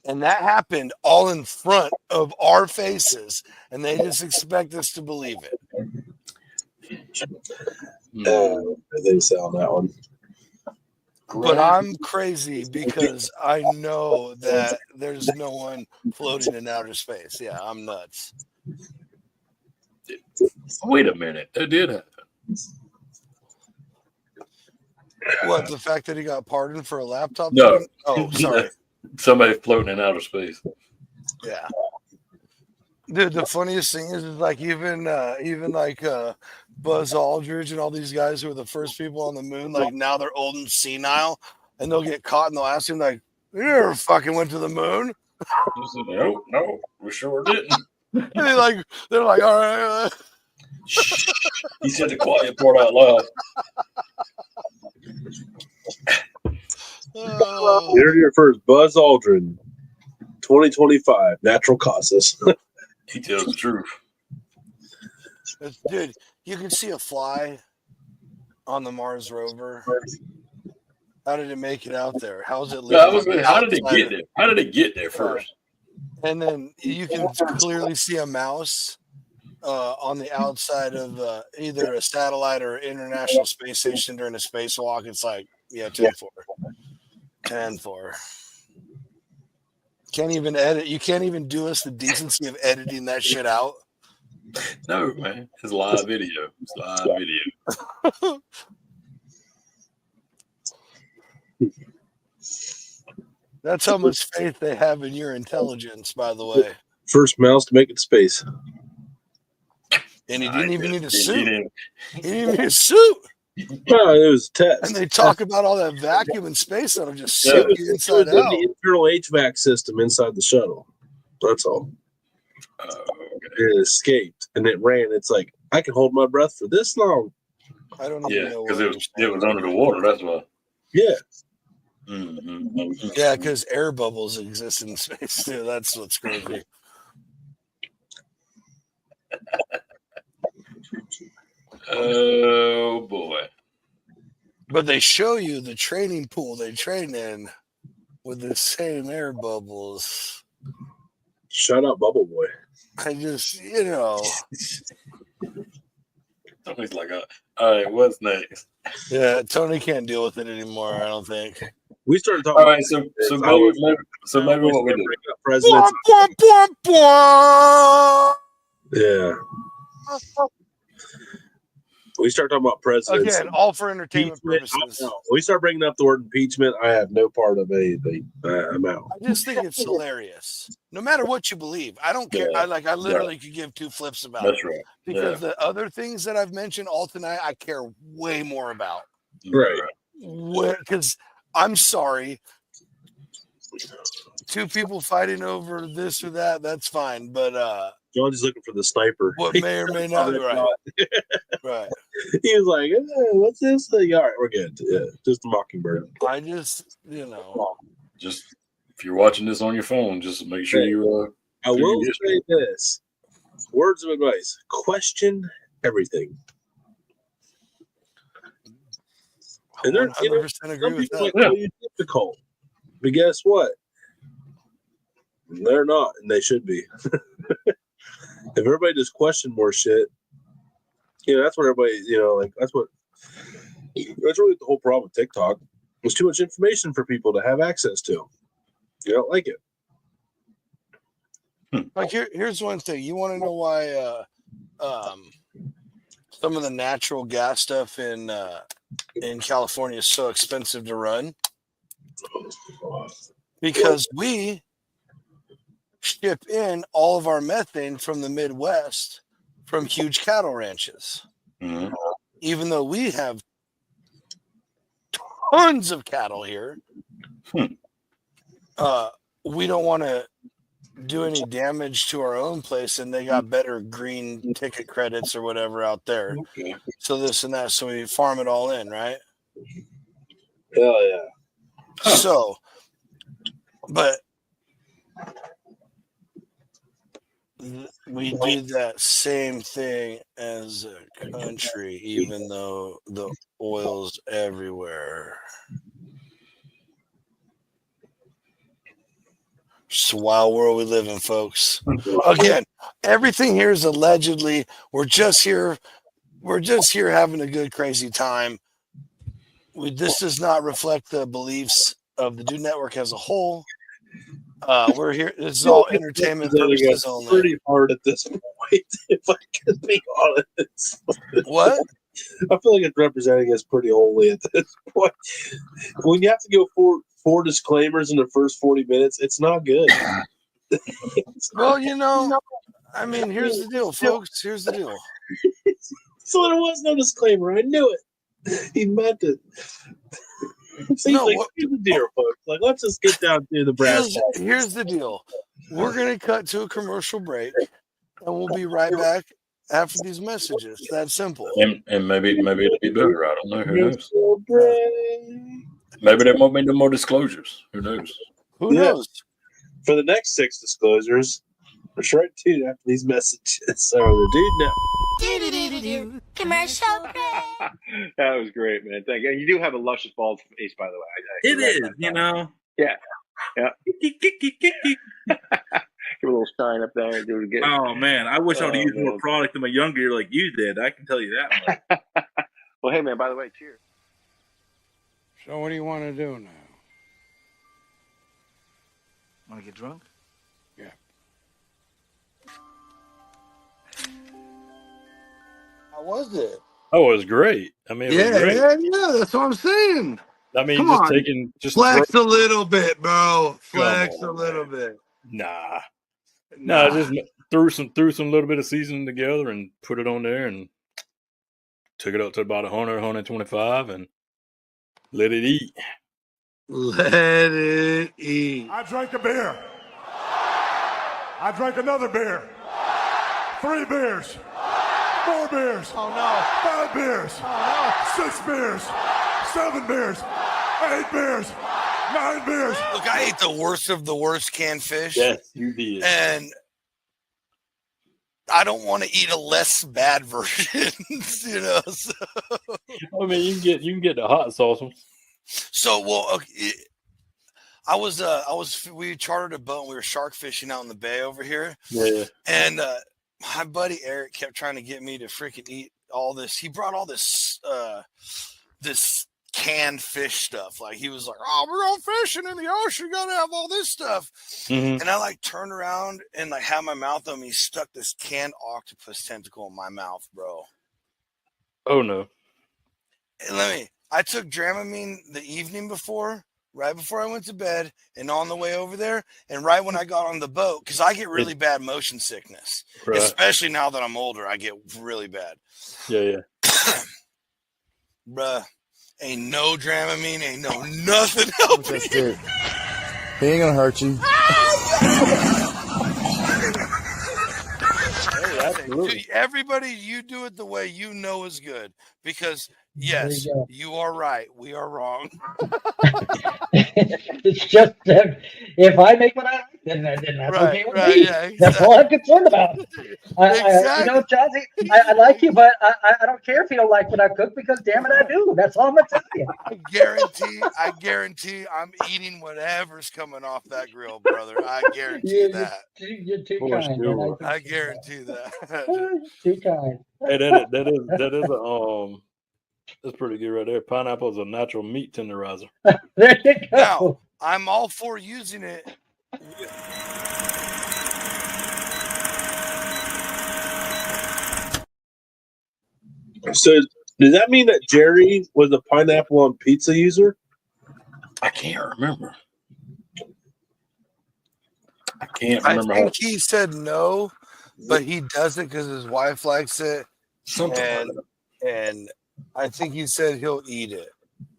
S1: And that happened all in front of our faces, and they just expect us to believe it.
S3: I think so on that one.
S1: But I'm crazy because I know that there's no one floating in outer space. Yeah, I'm nuts.
S2: Wait a minute. That did happen.
S1: What, the fact that he got pardoned for a laptop?
S2: No.
S1: Thing? Oh, sorry.
S2: Somebody floating in outer space.
S1: Yeah. Dude, the funniest thing is like even like Buzz Aldrin and all these guys who were the first people on the moon, like now they're old and senile, and they'll get caught and they'll ask him like, "You never fucking went to the moon?"
S2: No, we sure didn't.
S1: And they're like, all right.
S2: He said the quiet part out loud.
S3: Here's your first Buzz Aldrin, 2025, natural causes.
S2: He tells the truth.
S1: Dude, you can see a fly on the Mars rover. How did it make it out there? How's it living?
S2: How did it get there? How did it get there first?
S1: And then you can clearly see a mouse on the outside of either a satellite or International Space Station during a spacewalk. It's like, 10-4. 10-4. Can't even edit. You can't even do us the decency of editing that shit out.
S2: No, man. It's live video.
S1: That's how much faith they have in your intelligence, by the way.
S3: First mouse to make it to space.
S1: And he didn't even need a suit. He didn't even need a suit.
S3: No, it was a test.
S1: And they talk about all that vacuum in space that'll just suck you inside out.
S3: The internal HVAC system inside the shuttle. That's all. It escaped and it ran. It's like, I can hold my breath for this long.
S1: I don't even know.
S2: Because it was under the water. That's why.
S3: Yeah.
S2: Mm-hmm.
S1: Yeah, because air bubbles exist in space too. That's what's crazy.
S2: Oh boy.
S1: But they show you the training pool they train in with the same air bubbles.
S3: Shut up, Bubble Boy.
S1: I just,
S2: Tony's like, all right, what's next?
S1: Yeah, Tony can't deal with it anymore, I don't think.
S3: We started talking.
S2: All right, so maybe what we do.
S3: Presidents. Yeah. We start talking about presidents.
S1: Again, all for entertainment purposes.
S3: We start bringing up the word impeachment. I have no part of anything. I'm out.
S1: I just think it's hilarious. No matter what you believe, I don't care. I literally could give two flips about
S2: That's
S1: it.
S2: right.
S1: Because the other things that I've mentioned all tonight, I care way more about.
S3: Right.
S1: Because I'm sorry, two people fighking over this or that, that's fine. But
S3: John's looking for the sniper.
S1: What may or may not be right. Right.
S3: He was like, what's this thing? All right, we're good. Yeah, just a mockingbird.
S1: I just,
S2: Just if you're watching this on your phone, just make sure you
S3: I will say this. Words of advice. Question everything.
S1: I 100% agree with that.
S3: Like, you're difficult. But guess what? They're not, and they should be. If everybody just question more shit, that's what everybody, that's really the whole problem with TikTok. There's too much information for people to have access to. You don't like it.
S1: Like here's one thing. You want to know why some of the natural gas stuff in California is so expensive to run? Because we ship in all of our methane from the Midwest from huge cattle ranches.
S2: Mm-hmm.
S1: Even though we have tons of cattle here, we don't want to do any damage to our own place, and they got better green ticket credits or whatever out there.
S2: Okay.
S1: So this and that, so we farm it all in, right?
S3: Hell yeah.
S1: So, but we do that same thing as a country, even though the oil's everywhere. It's a wild world we live in, folks. Again, everything here is allegedly. We're just here having a good, crazy time. This does not reflect the beliefs of the Dude Network as a whole. We're here. This is all entertainment purposes only.
S3: Pretty hard at this point, if I can be honest.
S1: What?
S3: I feel like it's representing us pretty wholly at this point. When you have to go four disclaimers in the first 40 minutes, it's not good.
S1: Well, I mean, here's the deal, folks. Here's the deal.
S3: So there was no disclaimer. I knew it. He meant it. Here's the deal, folks. Like, let's just get down to the brass tacks.
S1: Here's the deal. We're going to cut to a commercial break, and we'll be right back after these messages. That's simple.
S2: And maybe it'll be better. I don't know. Who knows? Maybe there won't be no more disclosures. Who knows?
S1: Who knows?
S3: For the next 6 disclosures, we're right to after these messages. So the Dude Network.
S4: Commercial break.
S5: That was great, man. Thank you. You do have a luscious bald face, by the way.
S6: It is,
S5: Yeah. Give a little shine up there and do it again.
S6: Oh man, I wish I would have used more product in my younger year like you did. I can tell you that much.
S5: Well, hey man, by the way, cheers.
S7: So what do you want to do now?
S4: Want to get drunk?
S7: Yeah.
S1: How was it?
S2: Oh, it was great. I mean, it was great.
S7: Yeah, that's what I'm saying.
S2: I mean,
S7: Come on. Flex a little bit, bro. Flex a little bit.
S2: Nah. Just threw some little bit of seasoning together and put it on there and took it up to about 100, 125 and let it eat.
S7: Let it eat.
S8: I drank a beer. I drank another beer. 3 beers. 4 beers.
S1: Oh no.
S8: 5 beers.
S1: Oh
S8: no. 6 beers. 7 beers. 8 beers. 9 beers.
S1: Look, I ate the worst of the worst canned fish.
S2: Yes, you did.
S1: And I don't want to eat a less bad version, So.
S2: I mean, you can get the hot sauce ones.
S1: So, we chartered a boat and we were shark fishing out in the bay over here.
S2: Yeah.
S1: And my buddy Eric kept trying to get me to freaking eat all this. He brought all this this canned fish stuff. Like he was like, "Oh, we're all fishing in the ocean. You gotta have all this stuff."
S2: Mm-hmm.
S1: And I turned around and had my mouth on me. He stuck this canned octopus tentacle in my mouth, bro.
S2: Oh no!
S1: And I took Dramamine the evening before. Right before I went to bed and on the way over there, and right when I got on the boat, because I get really bad motion sickness,
S2: right.
S1: Especially now that I'm older, I get really bad.
S2: Yeah.
S1: Bruh, ain't no Dramamine, ain't no nothing helping you.
S9: He ain't gonna hurt you.
S1: Dude, everybody, you do it the way you know is good, because yes, you are right. We are wrong.
S10: It's just if I make what I like, then that's
S1: Right,
S10: okay with
S1: right,
S10: me.
S1: yeah,
S10: That's
S1: exactly.
S10: all I'm concerned about.
S1: Exactly.
S10: You know, Chauncey, I like you, but I don't care if you don't like what I cook because damn it, I do. That's all I'm gonna tell you.
S1: I guarantee I'm eating whatever's coming off that grill, brother. I guarantee that.
S10: You're too
S2: For
S10: kind, man.
S2: sure.
S1: I guarantee that.
S10: You're too kind.
S2: Hey, that is a that's pretty good right there. Pineapple is a natural meat tenderizer.
S10: There you go.
S1: Now, I'm all for using it.
S3: So does that mean that Jerry was a pineapple on pizza user?
S2: I can't remember. I can't
S1: I
S2: remember.
S1: think he said no, but he does it because his wife likes it. And I think he said he'll eat it.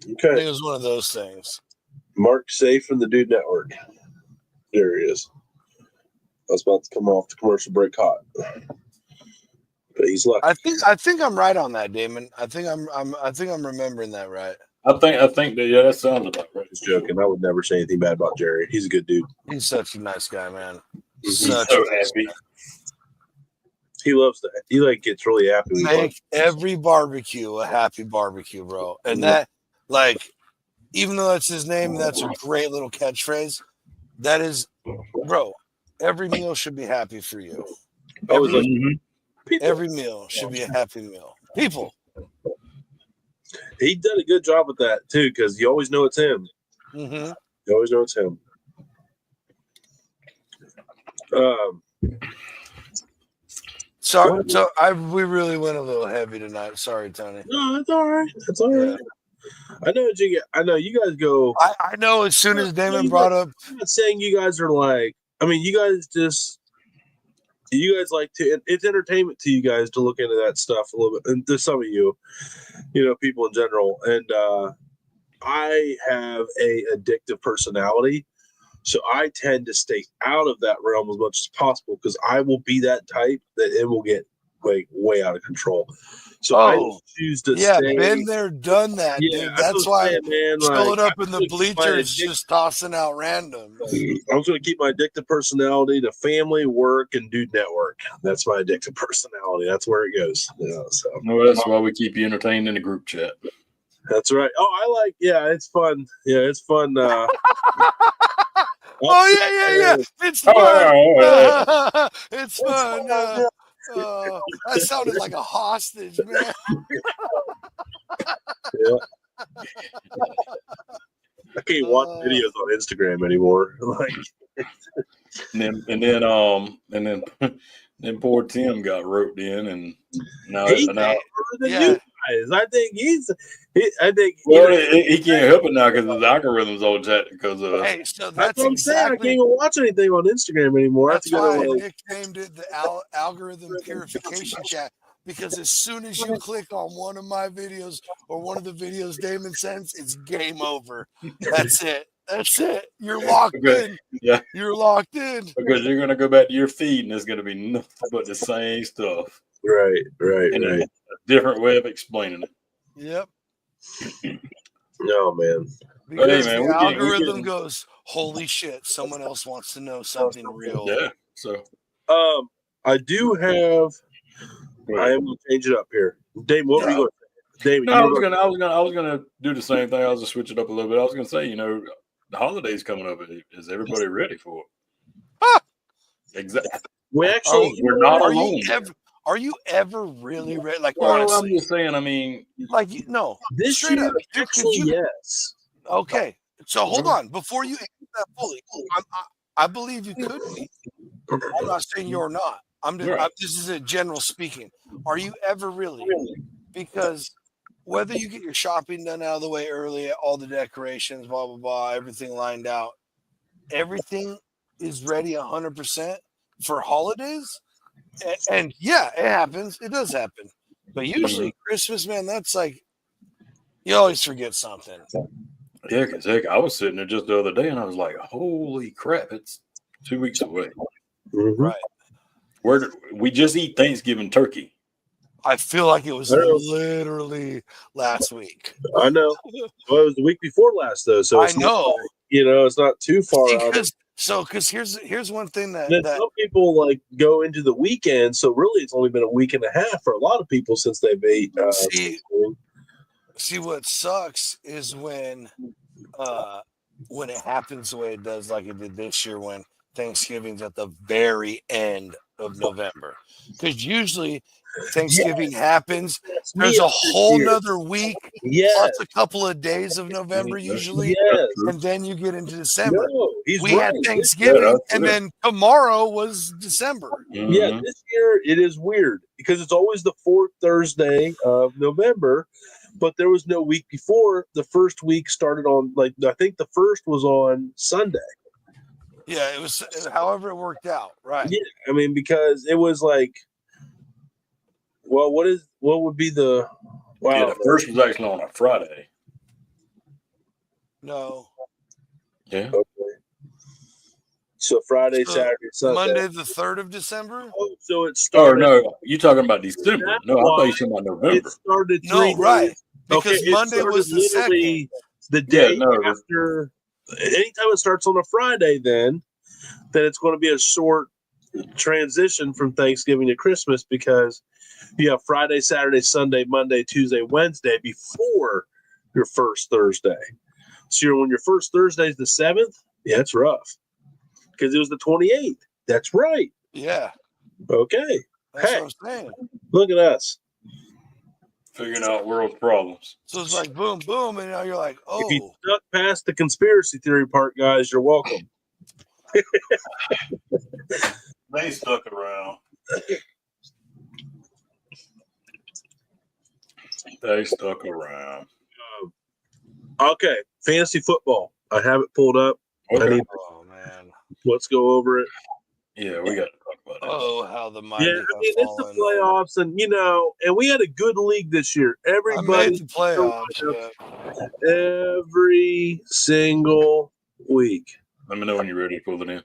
S3: Okay.
S1: I think it was one of those things.
S3: Mark Safe from the Dude Network. There he is. I was about to come off the commercial break hot. But he's left.
S1: I think I'm right on that, Damon. I think I'm remembering that right.
S2: I think that that sounds about right.
S3: Just joking. I would never say anything bad about Jerry. He's a good dude.
S1: He's such a nice guy, man.
S2: He's so happy.
S3: He loves that. He gets really happy.
S1: Make every barbecue a happy barbecue, bro. And that, even though that's his name, that's a great little catchphrase. That is, bro. Every meal should be happy for you. Every meal should be a happy meal. People.
S3: He did a good job with that too, because you always know it's him.
S1: Mm-hmm.
S3: You always know it's him.
S1: So we really went a little heavy tonight. Sorry, Tony.
S3: No, that's all right. That's all right. I know you guys go.
S1: I know as soon as Damon brought up.
S3: I'm not saying you guys are you guys like to, it's entertainment to you guys to look into that stuff a little bit. And to some of you, people in general. And I have a addictive personality. So I tend to stay out of that realm as much as possible because I will be that type that it will get way out of control. So I choose to stay.
S1: Been there, done that, dude. That's why I'm chilling up in the bleachers, just tossing out random.
S3: I'm going to keep my addictive personality to family, work, and Dude Network. That's my addictive personality. That's where it goes.
S2: That's why we keep you entertained in the group chat.
S3: That's right. Oh, it's fun. Yeah, it's fun.
S1: Yeah. It's fun. It's fun. That sounded like a hostage, man.
S3: Yeah. I can't watch videos on Instagram anymore.
S2: Then poor Tim got roped in, and now
S3: you guys. I think he
S2: can't help it now because his algorithm's all jacked because of.
S1: Hey, so
S3: that's what I'm saying. I can't even watch anything on Instagram anymore.
S1: That's why I nicknamed it the algorithm purification chat. Because as soon as you click on one of my videos or one of the videos Damon sends, it's game over. That's it. That's it. You're locked in.
S2: Yeah.
S1: You're locked in.
S2: Because you're going to go back to your feed and it's going to be nothing but the same stuff.
S3: Right.
S2: And a different way of explaining it.
S1: Yep.
S3: No, man.
S1: Because the algorithm goes, holy shit, someone else wants to know something real.
S2: Yeah. So.
S3: I do have. I am going to change it up here. Dave, what were you going to say? David,
S2: I was gonna do the same thing. I was gonna switch it up a little bit. I was gonna say, the holidays coming up. Is everybody ready for it? Exactly.
S3: We actually,
S2: we're not alone.
S1: Are you ever really ready? Like,
S2: well,
S1: honestly,
S2: I'm just saying. I mean,
S3: this
S1: straight
S3: year,
S1: up.
S3: actually, yes.
S1: Okay, so hold on before you answer that fully. I believe you could be. I'm not saying you're not. This is a general speaking. Are you ever really? Because whether you get your shopping done out of the way early, all the decorations, blah, blah, blah, everything lined out, everything is ready 100% for holidays. And yeah, it happens. It does happen. But usually Christmas, man, that's like, you always forget something.
S2: Yeah, because I was sitting there just the other day and I was like, holy crap, it's 2 weeks away.
S3: Mm-hmm.
S1: Right.
S2: We just eat Thanksgiving turkey.
S1: I feel like it was literally last week.
S3: I know. Well, it was the week bore last, though. So
S1: I know.
S3: It's not too far out.
S1: So, because here's one thing that
S3: some people like go into the weekend, so really it's only been a week and a half for a lot of people since they've ate.
S1: See, what sucks is when it happens the way it does, like it did this year when Thanksgiving's at the very end of November. Because usually Thanksgiving happens, there's a whole nother week, plus a couple of days of November usually, and then you get into December. We had Thanksgiving, and then tomorrow was December.
S3: Yeah, this year it is weird because it's always the fourth Thursday of November, but there was no week before. The first week started on, I think the first was on Sunday.
S1: Yeah, it was however it worked out, right?
S3: Yeah, I mean, because it was like, well, what would be the? Wow,
S2: yeah, the first was actually on a Friday.
S1: No.
S2: Yeah.
S3: Okay. So Friday, Saturday, Sunday.
S1: Monday, the 3rd of December.
S3: Oh, so it started.
S2: Oh no, you talking about December? No, I thought you talking about November.
S3: It started.
S1: Right? Because Monday was the second.
S3: The day after. Anytime it starts on a Friday, then it's going to be a short transition from Thanksgiving to Christmas because you have Friday, Saturday, Sunday, Monday, Tuesday, Wednesday before your first Thursday. So when your first Thursday is the 7th, yeah, it's rough because it was the 28th. That's right.
S1: Yeah.
S3: Okay.
S1: That's what I'm saying.
S3: Look at us.
S2: Figuring out world problems.
S1: So it's like boom, boom, and now you're like, oh.
S3: If you stuck past the conspiracy theory part, guys, you're welcome.
S2: They stuck around. They stuck around.
S3: Okay, fantasy football. I have it pulled up.
S2: Okay.
S1: Oh man,
S3: let's go over it.
S2: Yeah, we got to talk about that.
S1: Oh, how the mighty have
S3: it's the playoffs, and and we had a good league this year. Everybody
S1: made the playoffs
S3: every single week.
S2: Let me know when you're ready to pull it in.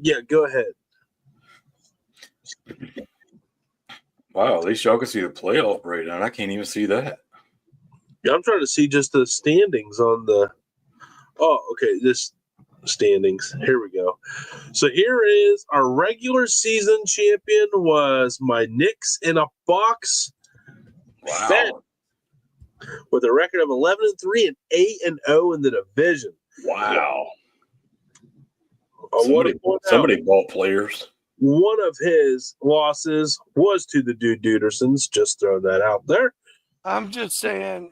S3: Yeah, go ahead.
S2: Wow, at least y'all can see the playoff breakdown. I can't even see that.
S3: Yeah, I'm trying to see just the standings on the. Oh, okay. This standings. Here we go. So here is our regular season champion was my Knicks in a box.
S2: Wow.
S3: With a record of 11-3 and 8-0 in the division.
S2: Wow.
S3: Somebody
S2: bought players.
S3: One of his losses was to the Dudettesons. Just throw that out there.
S1: I'm just saying,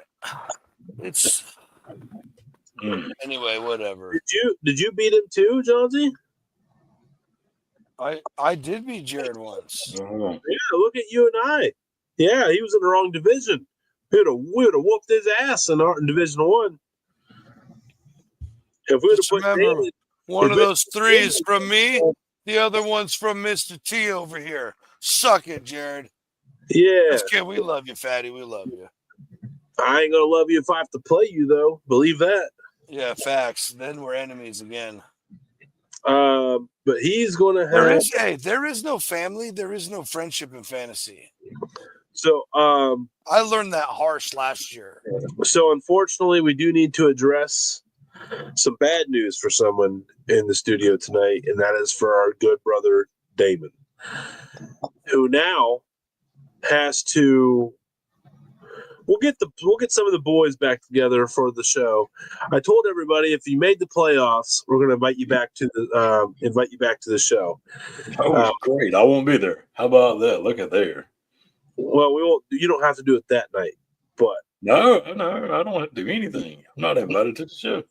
S1: it's anyway. Whatever.
S3: Did you beat him too, Johnsy?
S1: I did beat Jared once.
S2: Oh.
S3: Yeah, look at you and I. Yeah, he was in the wrong division. We would have whooped his ass in Division 1. If we would have put
S1: remember, one of those threes from me, the other one's from Mr. T over here. Suck it, Jared.
S3: Yeah.
S1: That's good. We love you, Fatty. We love you.
S3: I ain't gonna love you if I have to play you, though. Believe that.
S1: Yeah, facts. Then we're enemies again.
S3: But he's gonna have.
S1: There is no family. There is no friendship in fantasy.
S3: So,
S1: I learned that harsh last year.
S3: So, unfortunately, we do need to address some bad news for someone in the studio tonight, and that is for our good brother Damon, who now has to. We'll get some of the boys back together for the show. I told everybody if you made the playoffs, we're going to invite you back to the show.
S2: Oh, great! I won't be there. How about that? Look at there.
S3: Well, we won't. You don't have to do it that night, but
S2: no, I don't have to do anything. I'm not invited to the show.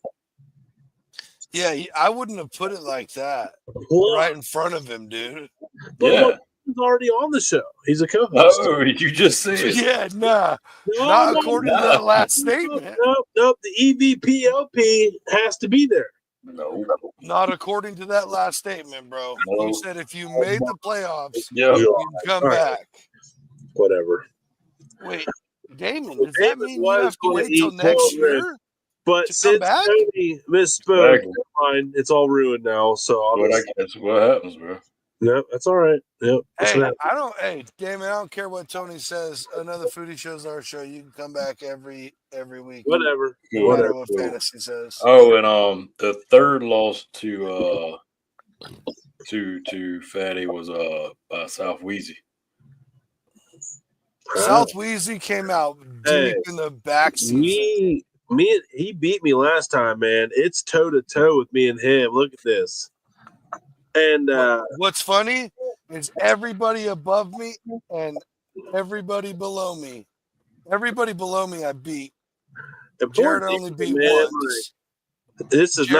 S1: Yeah, I wouldn't have put it like that right in front of him, dude.
S2: Yeah.
S3: He's already on the show. He's a co-host.
S2: Oh, you just said.
S1: Yeah, not according to that last statement.
S3: Nope. The EVPLP has to be there.
S2: No.
S1: Not according to that last statement, bro. No. You said if you made the playoffs,
S2: you
S1: can come back.
S3: Whatever.
S1: Wait, Damon, does that mean you have to wait till next year?
S3: But since Tony misspoke, it's all ruined now. So
S2: what happens, bro?
S3: Yep, that's all right. Yep.
S1: Hey, Damon, I don't care what Tony says. Another foodie show's our show. You can come back every week.
S3: Whatever.
S1: No matter what fantasy says.
S2: Oh, and the third loss to Fatty was by South Wheezy.
S1: South Wheezy came out deep in the back season.
S3: He beat me last time, man. It's toe to toe with me and him. Look at this. And
S1: what's funny is everybody above me and everybody below me. Everybody below me I beat. Jared only beat once.
S3: This is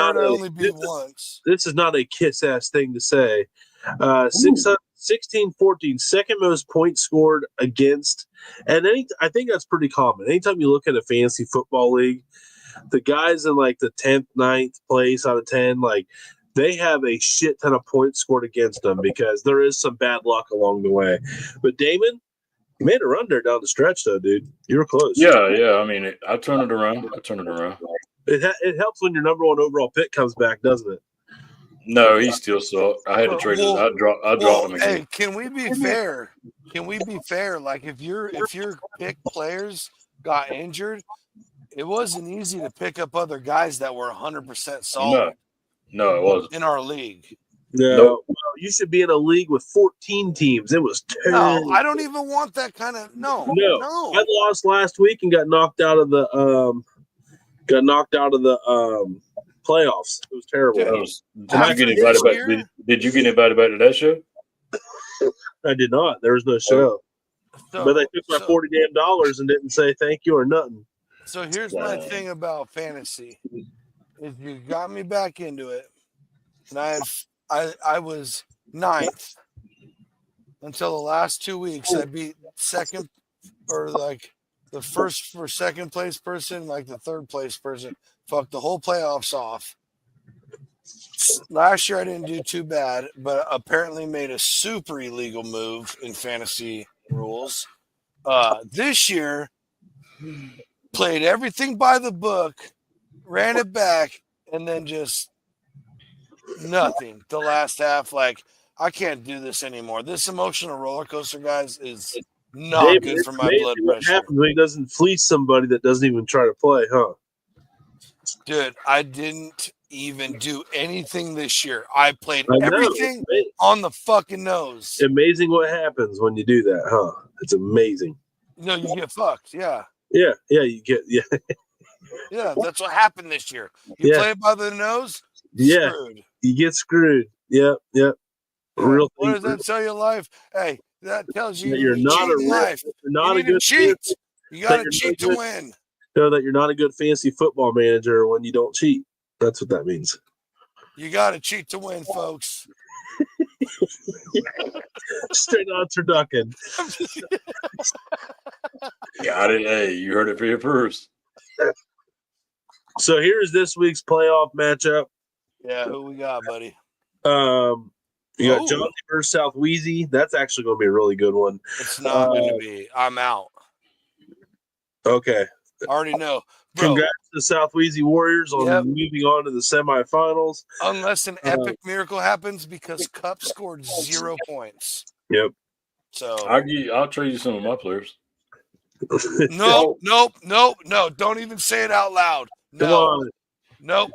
S3: not a kiss-ass thing to say. 16-14, second most points scored against. And I think that's pretty common. Anytime you look at a fantasy football league, the guys in like the 10th, 9th place out of 10, like they have a shit ton of points scored against them because there is some bad luck along the way. But Damon, you made a run there down the stretch, though, dude. You were close.
S2: Yeah. I mean, I turned it around.
S3: It helps when your number one overall pick comes back, doesn't it?
S2: No, he still sucked. I had to trade him. I dropped him again.
S1: Hey, can we be fair? Like if your pick players got injured, it wasn't easy to pick up other guys that were 100% solid.
S2: No, it wasn't
S1: in our league.
S3: No, nope. Well, you should be in a league with 14 teams. It was terrible.
S1: No, I don't even want that kind of no.
S3: I lost last week and got knocked out of the playoffs. It was terrible.
S2: Did you get invited back to that show?
S3: I did not. There was no show. But they took my $40 and didn't say thank you or nothing.
S1: So here's my thing about fantasy. Is you got me back into it, and I was 9th until the last 2 weeks. I beat second or like the first for second place person, like the third place person. Fucked the whole playoffs off. Last year I didn't do too bad, but apparently made a super illegal move in fantasy rules. This year, played everything by the book, ran it back, and then just nothing. The last half, like, I can't do this anymore. This emotional roller coaster, guys, is not good for my blood pressure.
S3: What happens when he doesn't fleece somebody that doesn't even try to play, huh?
S1: Dude, I didn't even do anything this year. I played everything on the fucking nose.
S3: Amazing what happens when you do that, huh? It's amazing.
S1: No, you get fucked, yeah.
S3: Yeah, you get, yeah.
S1: Yeah, that's what happened this year. You play it by the nose, screwed.
S3: You get screwed. Yep. Real.
S1: What does that tell you, life? Hey, that tells you
S3: you're not a
S1: life.
S3: You're not
S1: you
S3: a good
S1: cheat. You got to cheat to win.
S3: Know that you're not a good fantasy football manager when you don't cheat. That's what that means.
S1: You got to cheat to win, folks.
S3: Straight on turducken.
S2: Got it. Hey, you heard it for your first.
S3: So here's this week's playoff matchup.
S1: Yeah, who we got, buddy?
S3: You got Johnny versus South Wheezy. That's actually going to be a really good one.
S1: It's not going to be. I'm out.
S3: Okay.
S1: I already know. Bro,
S3: congrats to the South Wheezy Warriors on moving on to the semifinals.
S1: Unless an epic miracle happens, because Cup scored 0 points.
S3: Yep.
S1: So
S2: I'll trade you some of my players.
S1: No. Don't even say it out loud. No.
S3: Come on.
S1: Nope.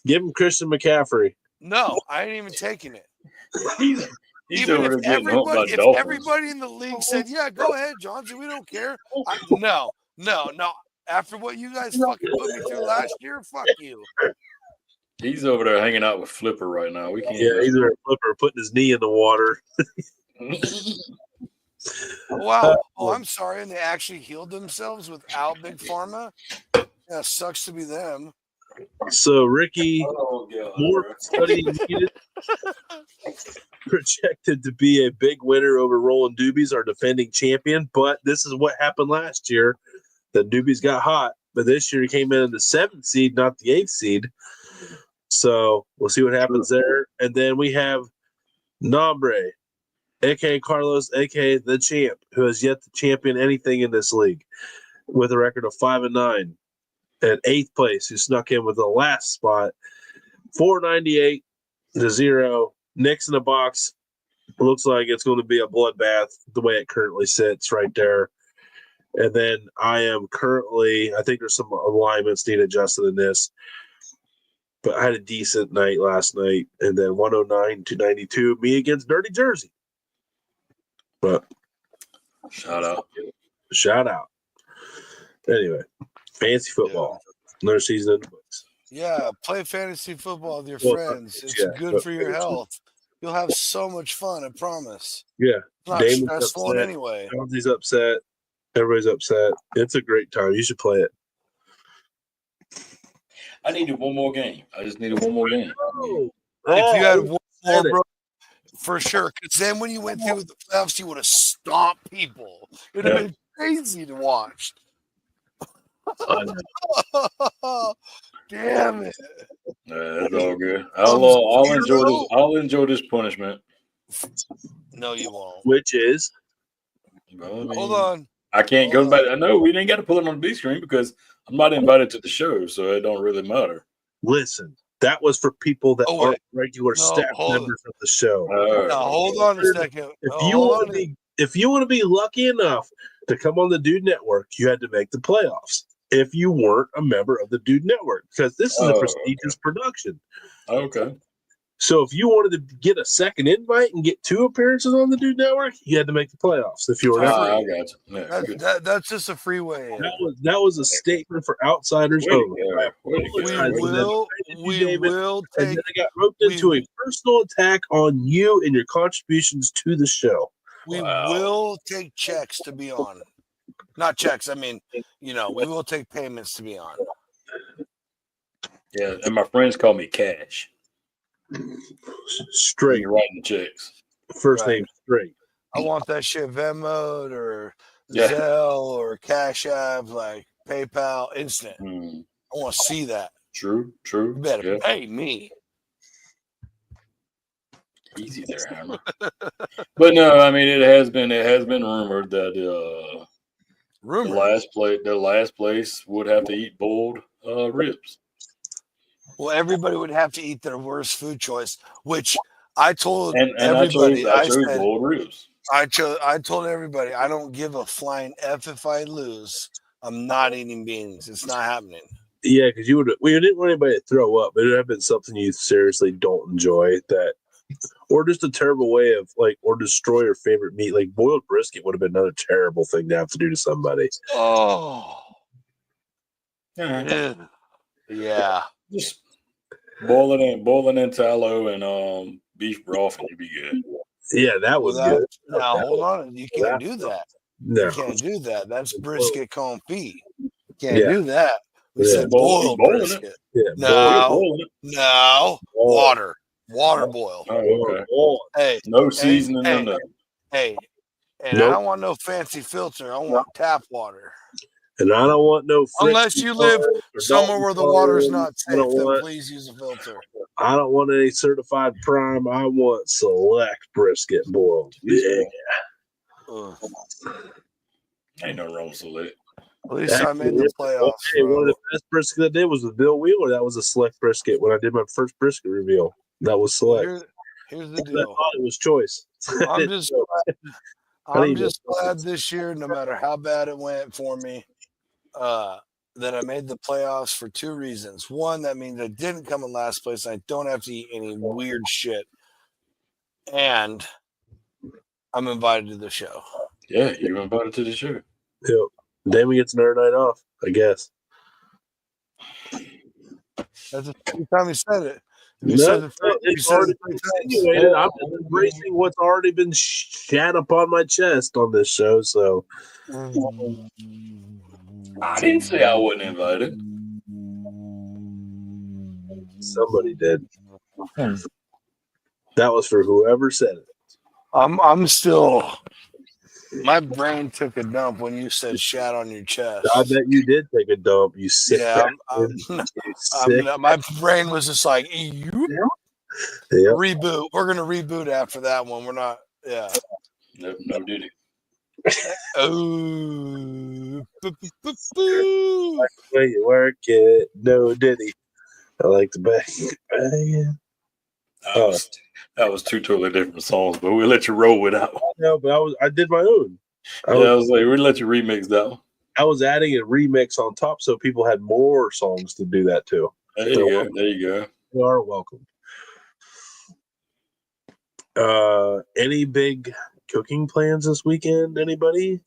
S3: Give him Christian McCaffrey.
S1: No, I ain't even taking it.
S2: He's
S1: even if everybody in the league said, yeah, go ahead, Johnson, we don't care. No. After what you guys fucking put me through last year, fuck you.
S2: He's over there hanging out with Flipper right now. We can't.
S3: Yeah, he's over Flipper putting his knee in the water.
S1: Wow. I'm sorry. And they actually healed themselves without Big Pharma. Yeah, sucks to be them.
S3: So Ricky, more study needed. Projected to be a big winner over Rolling Doobies, our defending champion. But this is what happened last year. The Doobies got hot, but this year he came in the 7th seed, not the 8th seed. So we'll see what happens there. And then we have Nombre, a.k.a. Carlos, a.k.a. the champ, who has yet to champion anything in this league, with a record of 5-9. At 8th place, who snuck in with the last spot, 498-0. Knicks in the box, It looks like it's going to be a bloodbath the way it currently sits right there. And then I think there's some alignments need adjusted in this. But I had a decent night last night. And then 109 to 92, me against Dirty Jersey. But
S2: shout out.
S3: Anyway, fantasy football. Another season in the books.
S1: Yeah, play fantasy football with your friends. It's good for your health. You'll have so much fun, I promise.
S3: Yeah.
S1: It's not
S3: Damon's
S1: stressful in
S3: upset.
S1: any way.
S3: Jonesy's upset. Everybody's upset. It's a great time. You should play it.
S2: I needed one more game. I just needed one more game.
S1: If you had one more, bro, for sure. Because then when you went through the playoffs, you would have stomped people. It would have been crazy to watch. Damn it.
S2: That's all good. I'll enjoy this punishment.
S1: No, you won't.
S3: Which is?
S1: Hold on.
S2: I can't go back. I know we didn't got to put it on the big screen because I'm not invited to the show, so it don't really matter.
S3: Listen, that was for people that aren't regular staff members of the show.
S1: Now hold on a second.
S3: If you want to be lucky enough to come on the Dude Network, you had to make the playoffs. If you weren't a member of the Dude Network, because this is a prestigious production.
S2: Okay.
S3: So if you wanted to get a second invite and get 2 appearances on the Dude Network, you had to make the playoffs. If you were
S2: I got you. Yeah,
S1: that's just a free way.
S3: That was a statement for outsiders only.
S1: We will take.
S3: And then I got roped into a personal attack on you and your contributions to the show.
S1: We will take checks to be on. Not checks. I mean, we will take payments to be on.
S2: Yeah, and my friends call me Cash.
S3: Straight.
S2: You're writing checks.
S3: First name Straight.
S1: I want that shit Venmo'd or Zelle or Cash App, like PayPal, instant. I want to see that.
S2: True.
S1: You better pay me.
S2: Easy there, Hammer. But no, I mean it has been rumored that the last place would have to eat boiled ribs.
S1: Well, everybody would have to eat their worst food choice, which I told
S2: everybody.
S1: I
S2: chose boiled ribs.
S1: I told everybody I don't give a flying F if I lose. I'm not eating beans. It's not happening.
S3: Yeah, because we didn't want anybody to throw up, but it would have been something you seriously don't enjoy or just a terrible way of or destroy your favorite meat. Like boiled brisket would have been another terrible thing to have to do to somebody.
S1: Oh, yeah.
S2: Just boiling in tallow and beef broth, and you'd be good.
S3: Yeah, that was good.
S1: Now hold on, you can't do that.
S3: No.
S1: You can't do that. That's brisket confit. You can't do that. We said boiled brisket.
S3: Yeah,
S1: no, water boil.
S2: Oh, okay. No seasoning in there.
S1: Hey, I don't want no fancy filter. I want tap water.
S3: And I don't want no.
S1: Unless you live somewhere where the water is not safe, then please use a filter.
S3: I don't want any certified prime. I want select brisket boiled. Yeah.
S2: Ain't no wrong with select.
S1: At least I made the playoffs.
S3: Hey, one of the best brisket I did was with Bill Wheeler. That was a select brisket when I did my first brisket reveal. That was select.
S1: Here's the deal.
S3: I thought it was choice.
S1: I'm just glad this year, no matter how bad it went for me, that I made the playoffs for 2 reasons. One, that means I didn't come in last place. And I don't have to eat any weird shit. And I'm invited to the show.
S2: Yeah, you're invited to the show.
S3: Yep. Damon gets another night off, I guess.
S1: That's the second time he said it.
S3: It's already insinuated. I'm embracing what's already been shat upon my chest on this show. So
S2: I didn't say I wasn't invited.
S3: Somebody did. That was for whoever said it.
S1: I'm still. My brain took a dump when you said "shat on your chest."
S3: I bet you did take a dump. You sick.
S1: Yeah, my brain was just like, reboot. We're gonna reboot after that one. We're not. Yeah.
S2: No duty.
S3: Oh. Like the way you work it. No diddy. I like the back.
S2: That was two totally different songs, but we'll let you roll with that one.
S3: No, but I did my own.
S2: I was like, we'll let you remix that one.
S3: I was adding a remix on top so people had more songs to do that too.
S2: There you go. There you go.
S3: You are welcome. Any big cooking plans this weekend? Anybody?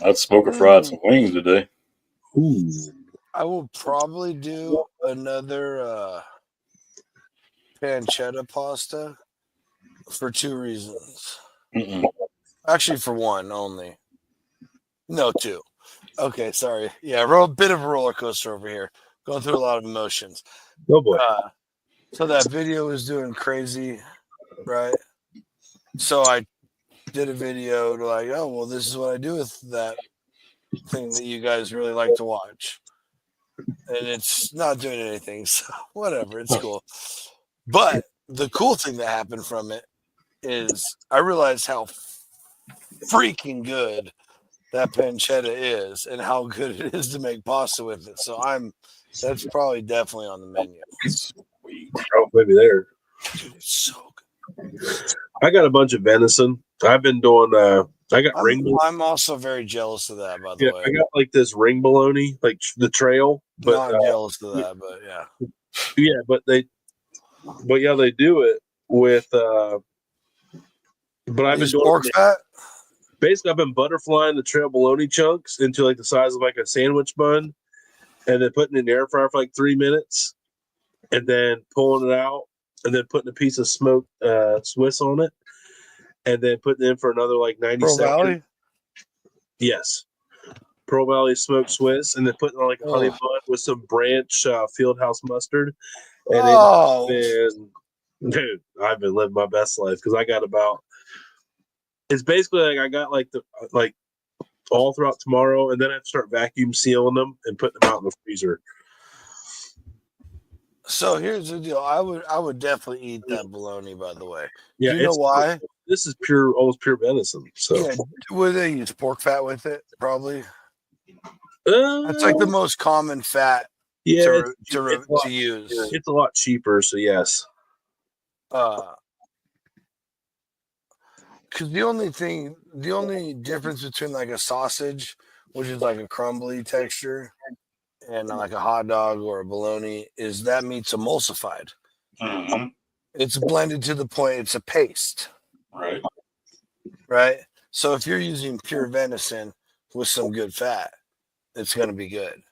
S2: I'd smoke a fried some wings today.
S3: Ooh.
S1: I will probably do another pancetta pasta for 2 reasons. Actually, for one only. No, 2. Okay, sorry. Yeah, a bit of a roller coaster over here. Going through a lot of emotions.
S3: Oh boy.
S1: So that video was doing crazy, right? So I did a video to like, oh, well, this is what I do with that thing that you guys really like to watch. And it's not doing anything, so whatever, it's cool. But the cool thing that happened from it is I realized how freaking good that pancetta is and how good it is to make pasta with it. So that's probably definitely on the menu.
S3: Sweet. Oh, maybe there.
S1: Dude, it's so good.
S3: I got a bunch of venison. I've been doing I got ring.
S1: I'm also very jealous of that, by the way.
S3: I got like this ring bologna, like the trail. But
S1: not jealous of that, but yeah.
S3: Yeah, but they do it with but I've been doing
S1: pork fat.
S3: Basically, I've been butterflying the trail bologna chunks into like the size of like a sandwich bun, and then putting it in the air fryer for like 3 minutes, and then pulling it out, and then putting a piece of smoked Swiss on it, and then putting it in for another like 90
S1: Pearl
S3: seconds.
S1: Valley?
S3: Yes. Pearl Valley smoked Swiss, and then putting on like a honey bun with some branch Fieldhouse mustard. And dude, I've been living my best life because I got it's basically like I got like all throughout tomorrow, and then I have to start vacuum sealing them and putting them out in the freezer.
S1: So here's the deal. I would definitely eat that bologna, by the way.
S3: Yeah,
S1: do you know why?
S3: This is almost pure venison. So
S1: yeah, would they use pork fat with it? Probably. That's like the most common fat to use.
S3: It's a lot cheaper, so yes.
S1: Because the only difference between like a sausage, which is like a crumbly texture, and like a hot dog or a bologna, is that meat's emulsified.
S2: Mm-hmm.
S1: It's blended to the point it's a paste. Right. So if you're using pure venison with some good fat, it's going to be good.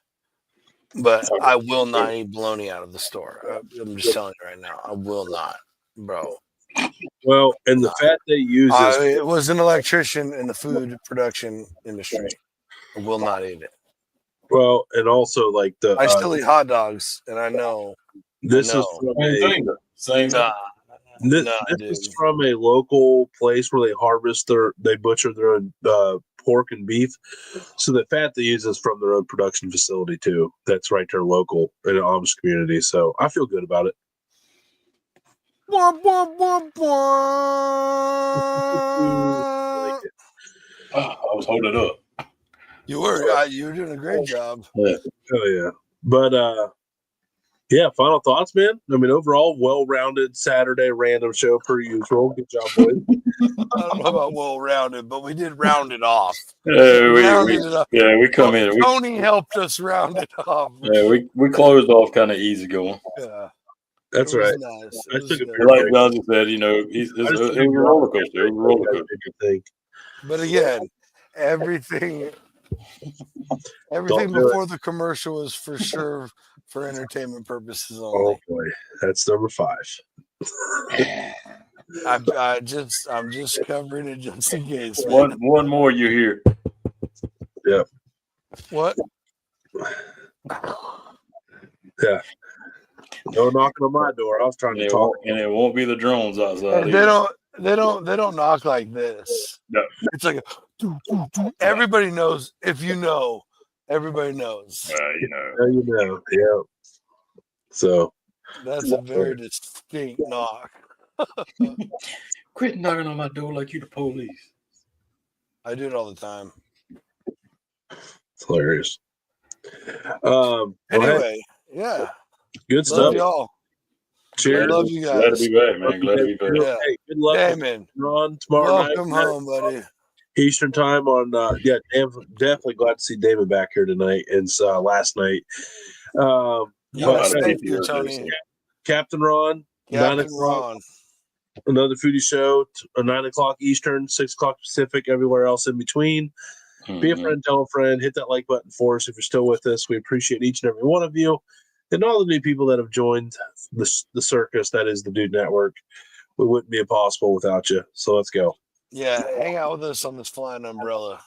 S1: But I will not eat bologna out of the store. I'm just telling you right now, I will not, bro.
S3: Well, and the fat they use
S1: it was an electrician in the food production industry. I will not eat it.
S3: Well, and also like
S1: I still eat hot dogs, and I know
S3: this is from this is from a local place where they butcher their own pork and beef. So the fat they use is from their own production facility too. That's right there local in an Amish community. So I feel good about it.
S1: I
S2: was holding it up.
S1: You were doing a great job.
S3: Yeah. Oh yeah. But yeah, final thoughts, man. I mean, overall, well-rounded Saturday random show per usual. Good job, boys.
S1: I don't know about well-rounded, but we did round it off.
S2: We come in.
S1: Tony helped us round it off.
S2: Yeah, we closed off kind of easy going.
S1: Yeah,
S3: that's right.
S1: Nice.
S2: Like John just said, it was a roller coaster. It was a roller coaster.
S1: But again, everything before the commercial is for sure for entertainment purposes only.
S3: Oh boy, that's number 5.
S1: I'm just covering it just in case.
S2: One more you hear.
S3: Yep.
S1: What?
S3: Yeah. No knocking on my door. I was trying to talk,
S2: and it won't be the drones outside.
S1: They don't knock like this.
S2: No.
S1: It's like everybody knows. If you know, everybody knows.
S3: You know. Yeah. So
S1: that's a very distinct knock.
S2: Quit knocking on my door like you the police.
S1: I do it all the time.
S3: It's hilarious.
S1: Anyway, Yeah.
S3: Good
S1: Love
S3: stuff.
S1: y'all.
S3: Cheers.
S1: Love you guys.
S2: Glad to be back, man. Glad to be back.
S1: Yeah.
S3: Hey, good luck.
S1: Hey, man.
S3: Ron tomorrow night.
S1: Welcome home, buddy.
S3: Eastern time on definitely glad to see David back here tonight and last night.
S1: Thank you, Tony.
S3: Captain Ron,
S1: Captain Ron.
S3: Another foodie show, 9 o'clock Eastern, 6 o'clock Pacific, everywhere else in between. Be a friend, tell a friend, hit that like button for us if you're still with us. We appreciate each and every one of you and all the new people that have joined the circus that is the Dude Network. We wouldn't be possible without you. So let's go.
S1: Yeah, hang out with us on this flying umbrella.